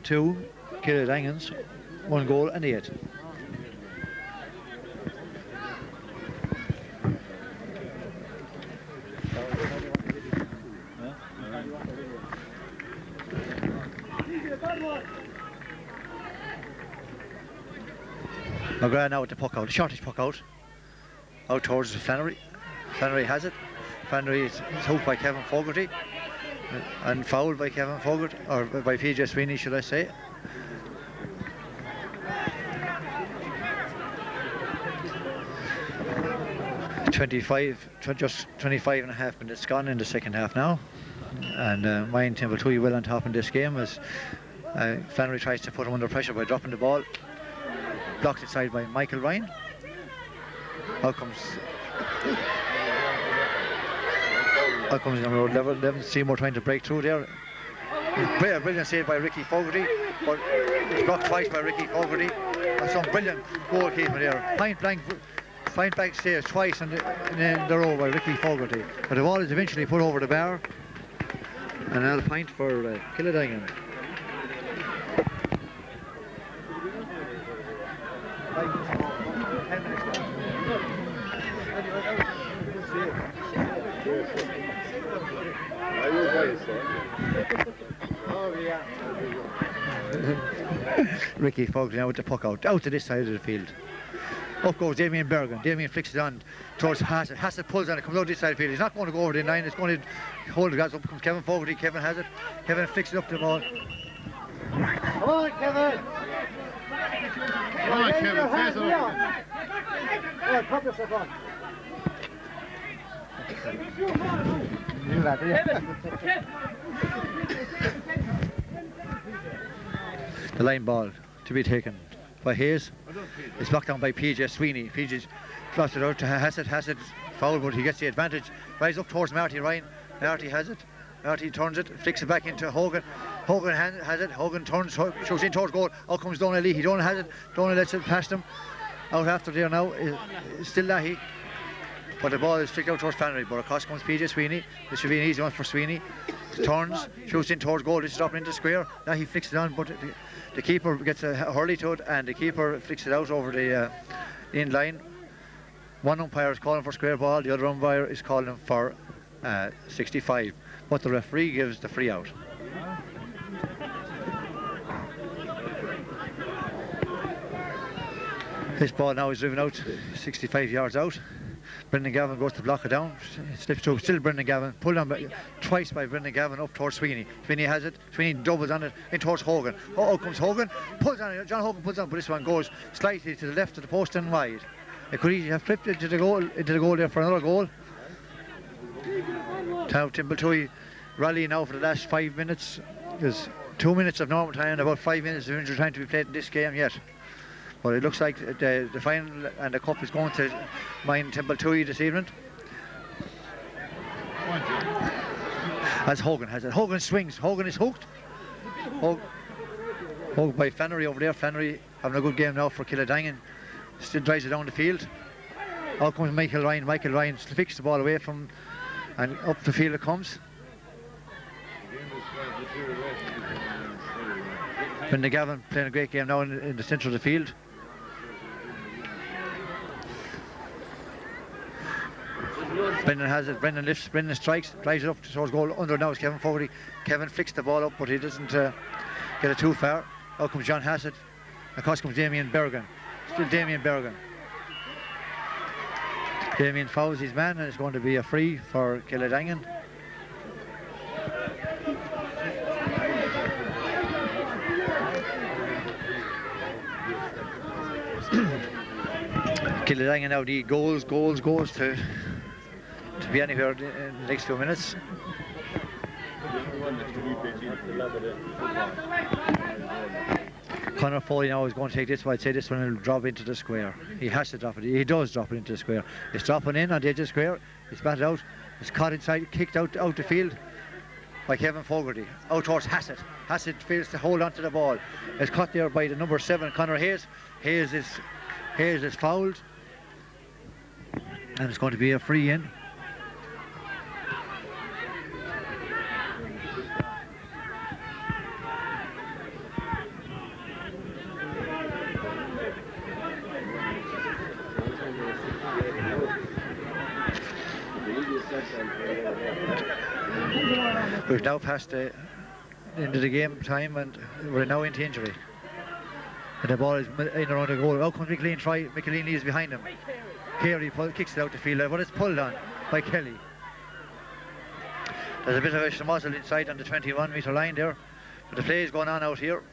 2 Killadangans, 1 goal and 8. McGrath now with the puck out, shortish puck out towards Flannery. Flannery has it. Flannery is hooked by Kevin Fogarty and fouled by Kevin Fogarty, or by PJ Sweeney, should I say. Just 25 and a half minutes gone in the second half now, and Mind Timbletooey well on top in this game as Flannery tries to put him under pressure by dropping the ball. Blocked inside by Michael Ryan. Out comes number 11, Seymour trying to break through there. Brilliant save by Ricky Fogarty, but it's blocked twice by Ricky Fogarty. And some brilliant goalkeeping there. Point blank saves twice in the row by Ricky Fogarty. But the ball is eventually put over the bar. And another point for Killadanghan. Ricky Fogarty now with the puck out to this side of the field. Up goes Damien Bergen. Damien flicks it on towards Hassett. Hassett pulls on it, comes out this side of the field. He's not going to go over the line, it's going to hold the guys. Up comes Kevin Fogarty. Kevin has it. Kevin flicks it up to the ball. Come on, Kevin! Come on, Kevin, pass it up. Pop yourself on. The line ball to be taken by Hayes. It's blocked down by PJ Sweeney. PJ floats it out to Hassett. Hassett fouled, but he gets the advantage. Rise up towards Marty Ryan. Marty has it. Marty turns it, flicks it back into Hogan. Hogan has it. Hogan turns, shows in towards goal. Out comes Donald Leahy. Donald has it. Donald lets it past him. Out after there now is still Leahy. But the ball is flicked out towards Flannery, but across comes PJ Sweeney. This should be an easy one for Sweeney. Turns, shoots in towards goal. This is dropping into square. Now he flicks it on, but the keeper gets a hurley to it, and the keeper flicks it out over the in line. One umpire is calling for square ball, the other umpire is calling for 65. But the referee gives the free out. This ball now is driven out 65 yards out. Brendan Gavin goes to block it down, slips through, still Brendan Gavin, pulled on twice by Brendan Gavin up towards Sweeney. Sweeney has it, Sweeney doubles on it, in towards Hogan. Out comes Hogan, pulls on it, John Hogan pulls on, but this one goes slightly to the left of the post and wide. It could easily have flipped into the goal there for another goal. Now Timbletooey rallying now for the last 5 minutes. There's 2 minutes of normal time and about 5 minutes of injury time to be played in this game yet. But it looks like the final and the cup is going to Mind Timbletooey this evening. As Hogan has it. Hogan swings. Hogan is hooked. Hooked by Flannery over there. Flannery having a good game now for Killadanghan. Still drives it down the field. Out comes Michael Ryan. Michael Ryan flicks the ball away from, and up the field it comes. Brendan Gavin playing a great game now in the centre of the field. Brendan has it, Brendan lifts, Brendan strikes, drives it up towards goal. Under now is Kevin Fogarty. Kevin flicks the ball up, but he doesn't get it too far. Out comes John Hassett. Across comes Damien Bergen. Still Damien Bergen. Damien fouls his man, and it's going to be a free for Killadanghan. Killarang now need goals to be anywhere in the next few minutes. Conor Foley now is going to take this one. I'd say this one will drop into the square. He has to drop it. He does drop it into the square. It's dropping in on the edge of the square. It's batted out. It's caught inside, kicked out the field by Kevin Fogarty. Out towards Hassett. Hassett fails to hold on to the ball. It's caught there by the number 7, Conor Hayes. Hayes is fouled. And it's going to be a free in. We've now passed the end of the game time and we're now into injury. And the ball is in around the goal. Out comes McLean, McLean leaves behind him. Carey kicks it out the field, but it's pulled on by Kelly. There's a bit of a schmozzle inside on the 21-metre line there. But the play is going on out here.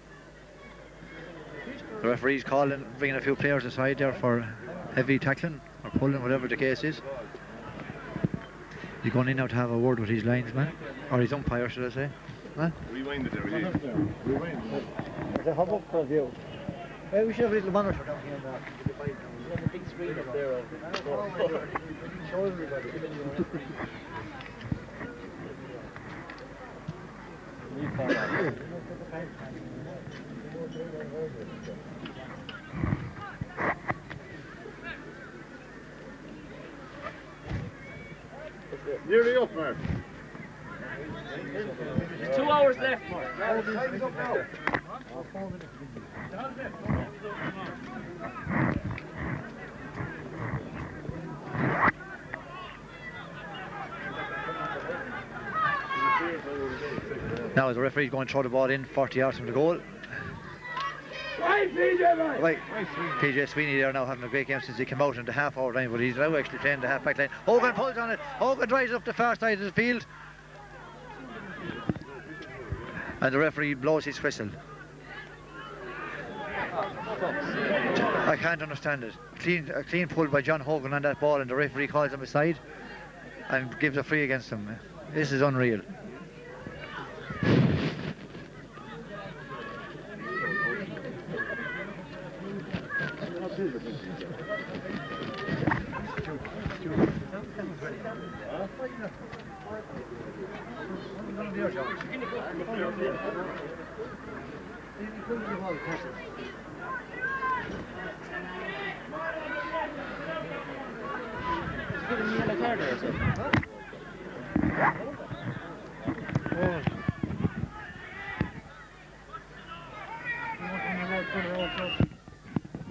The referee's calling, bringing a few players aside there for heavy tackling or pulling, whatever the case is. He's going in now to have a word with his linesman, or his umpire, should I say. Huh? Rewind it there, Rewind it. There's a hub up for a view. We should have a little monitor down here now. There's a big screen up there. Show everybody. Nearly up, Mark. There's 2 hours left, Mark. Now the referee's going to throw the ball in 40 yards from the goal. Right, PJ, Right, PJ Sweeney there now having a great game since he came out in the half-hour line, but he's now actually playing the half-back line. Hogan pulls on it. Hogan drives up the far side of the field. And the referee blows his whistle. I can't understand it. A clean pull by John Hogan on that ball, and the referee calls him aside and gives a free against him. This is unreal.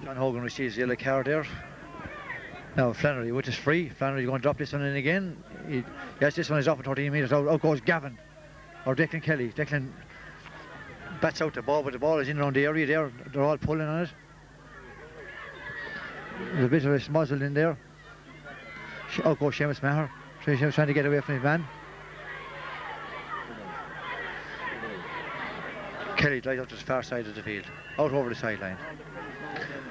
John Hogan receives a yellow card there. Now Flannery, which is free. Flannery's going to drop this one in again. Yes, this one is up at 13 metres. Out goes Gavin. Or Declan Kelly. Declan bats out the ball, but the ball is in around the area there. They're all pulling on it. There's a bit of a smuzzle in there. Out goes Seamus Maher. Seamus trying to get away from his man. Kelly drives out to the far side of the field. Out over the sideline.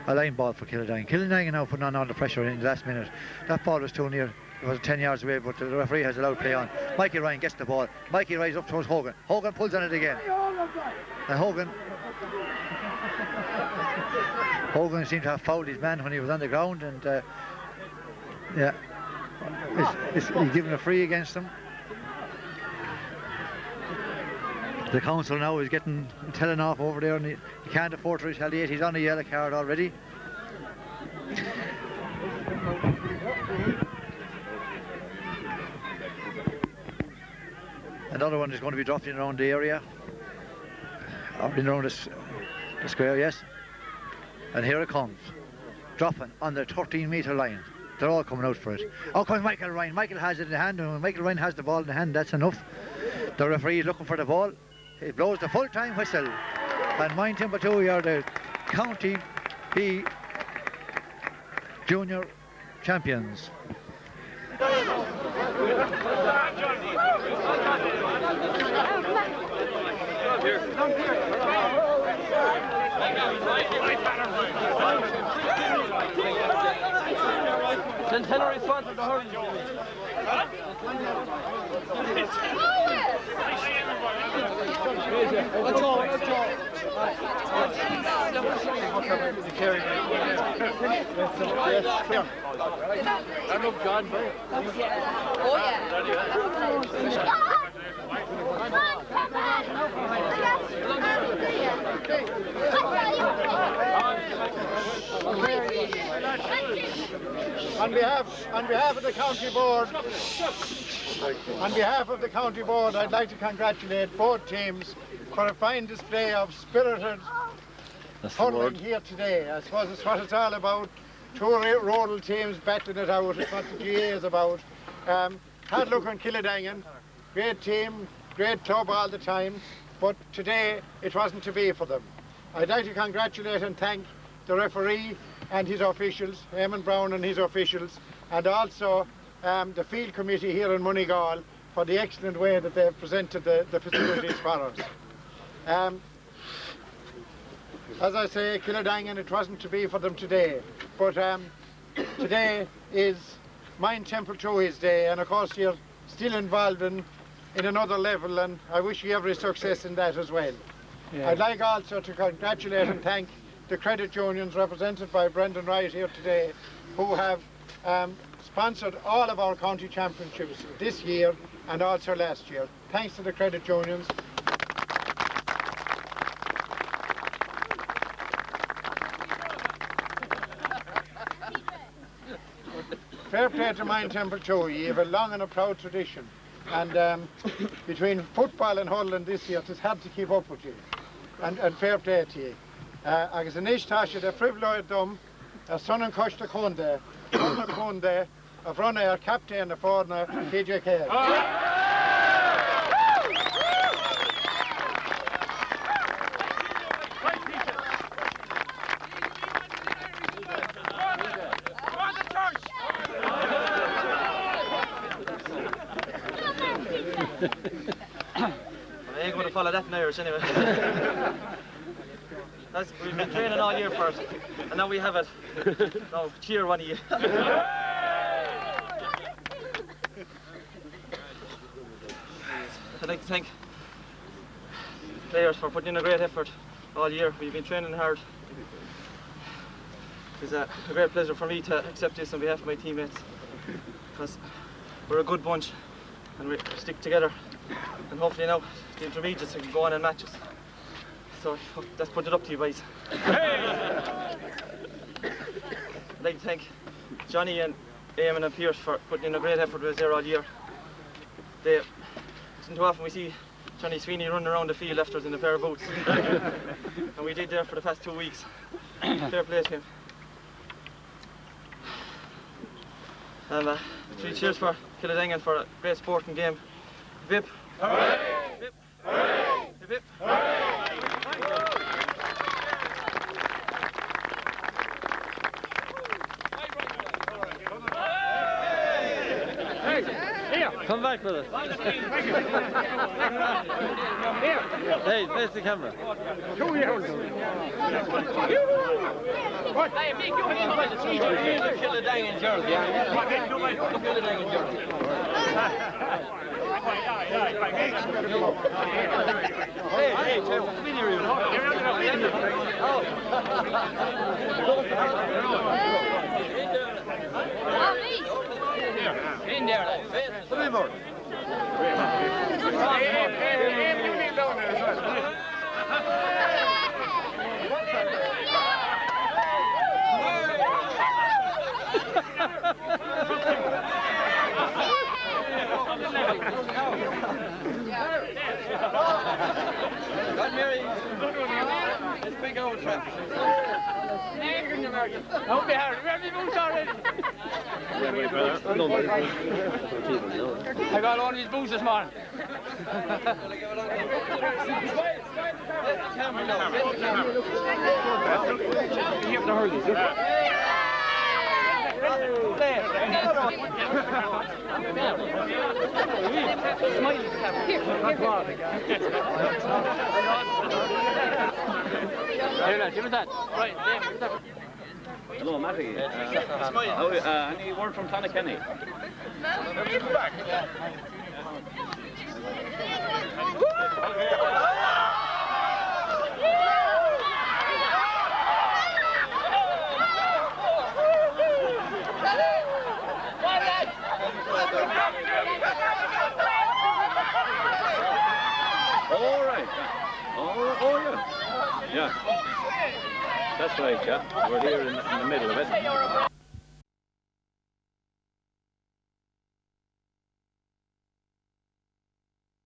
A line ball for Killarang. Killarang now putting on all the pressure in the last minute. That ball was too near. It was 10 yards away, but the referee has allowed play on. Mikey Ryan gets the ball. Mikey rises up towards Hogan. Hogan pulls on it again. And Hogan seemed to have fouled his man when he was on the ground, and yeah, he's given a free against him. The council now is getting telling off over there, and he can't afford to retaliate. He's on a yellow card already. Another one is going to be dropped in around the area, or in around the square, yes. And here it comes, dropping on the 13-metre line. They're all coming out for it. Out comes Michael Ryan. Michael has it in the hand, and when Michael Ryan has the ball in the hand, that's enough. The referee is looking for the ball. He blows the full-time whistle. And mind Timbuktu, you're the County B Junior champions. Centenary sponsored the hurling. Let's go, let's go. I love John Bell. Oh yeah. On behalf of the county board, I'd like to congratulate both teams for a fine display of spirited hurling here today. I suppose it's what it's all about. Two rural teams battling it out. It's what the GA is about. Hard luck on Killidangan. Great team, great club all the time. But today it wasn't to be for them. I'd like to congratulate and thank the referee and his officials, Eamon Brown and his officials, and also the field committee here in Moneygall for the excellent way that they've presented the facilities for us. As I say, Killidangan, it wasn't to be for them today, but today is Mine Temple Towhees Day, and of course you're still involved in another level, and I wish you every success in that as well. Yeah. I'd like also to congratulate and thank the credit unions represented by Brendan Wright here today, who have sponsored all of our county championships this year and also last year. Thanks to the credit unions. Fair play to Mine Temple too. You have a long and a proud tradition. And between football and hurling this year, it's hard to keep up with you. And fair play to you. Agus an ishtáise de fribloid dom, a son an costa conde, son a conde, a vrona ar captain a forna, KJ Care. I ain't going to follow that in Irish anyway. We've been training all year for it, and now we have it. No, cheer one of you. I'd like to thank the players for putting in a great effort all year. We've been training hard. It's a great pleasure for me to accept this on behalf of my teammates, because we're a good bunch and we stick together, and hopefully now the intermediates can go on in matches. So let's put it up to you boys. I'd like to thank Johnny and Eamon and Pierce for putting in a great effort with us there all year. It isn't too often we see Johnny Sweeney running around the field after us in a pair of boots. And we did there for the past 2 weeks. Fair play to him. And 3 cheers for Killidangan for a great sporting game. Vip. Hooray! Vip. Hooray! Vip. Hooray! Come back with us. Hey, face the camera. 2 years. What? Hey, make you in by the Killidangan jersey. Killidangan jersey. Hey, come in here. In there, lads. Come in, more. You need down there as well. God, Mary. It's big old trap. Don't be hard. We have the boots already. I got on his boots this morning. You have the hurling. Right, Hello, Matty. Any word from Tana Kenny? All right. Oh, yeah. Yeah. That's right, yeah. We're here in the middle of it.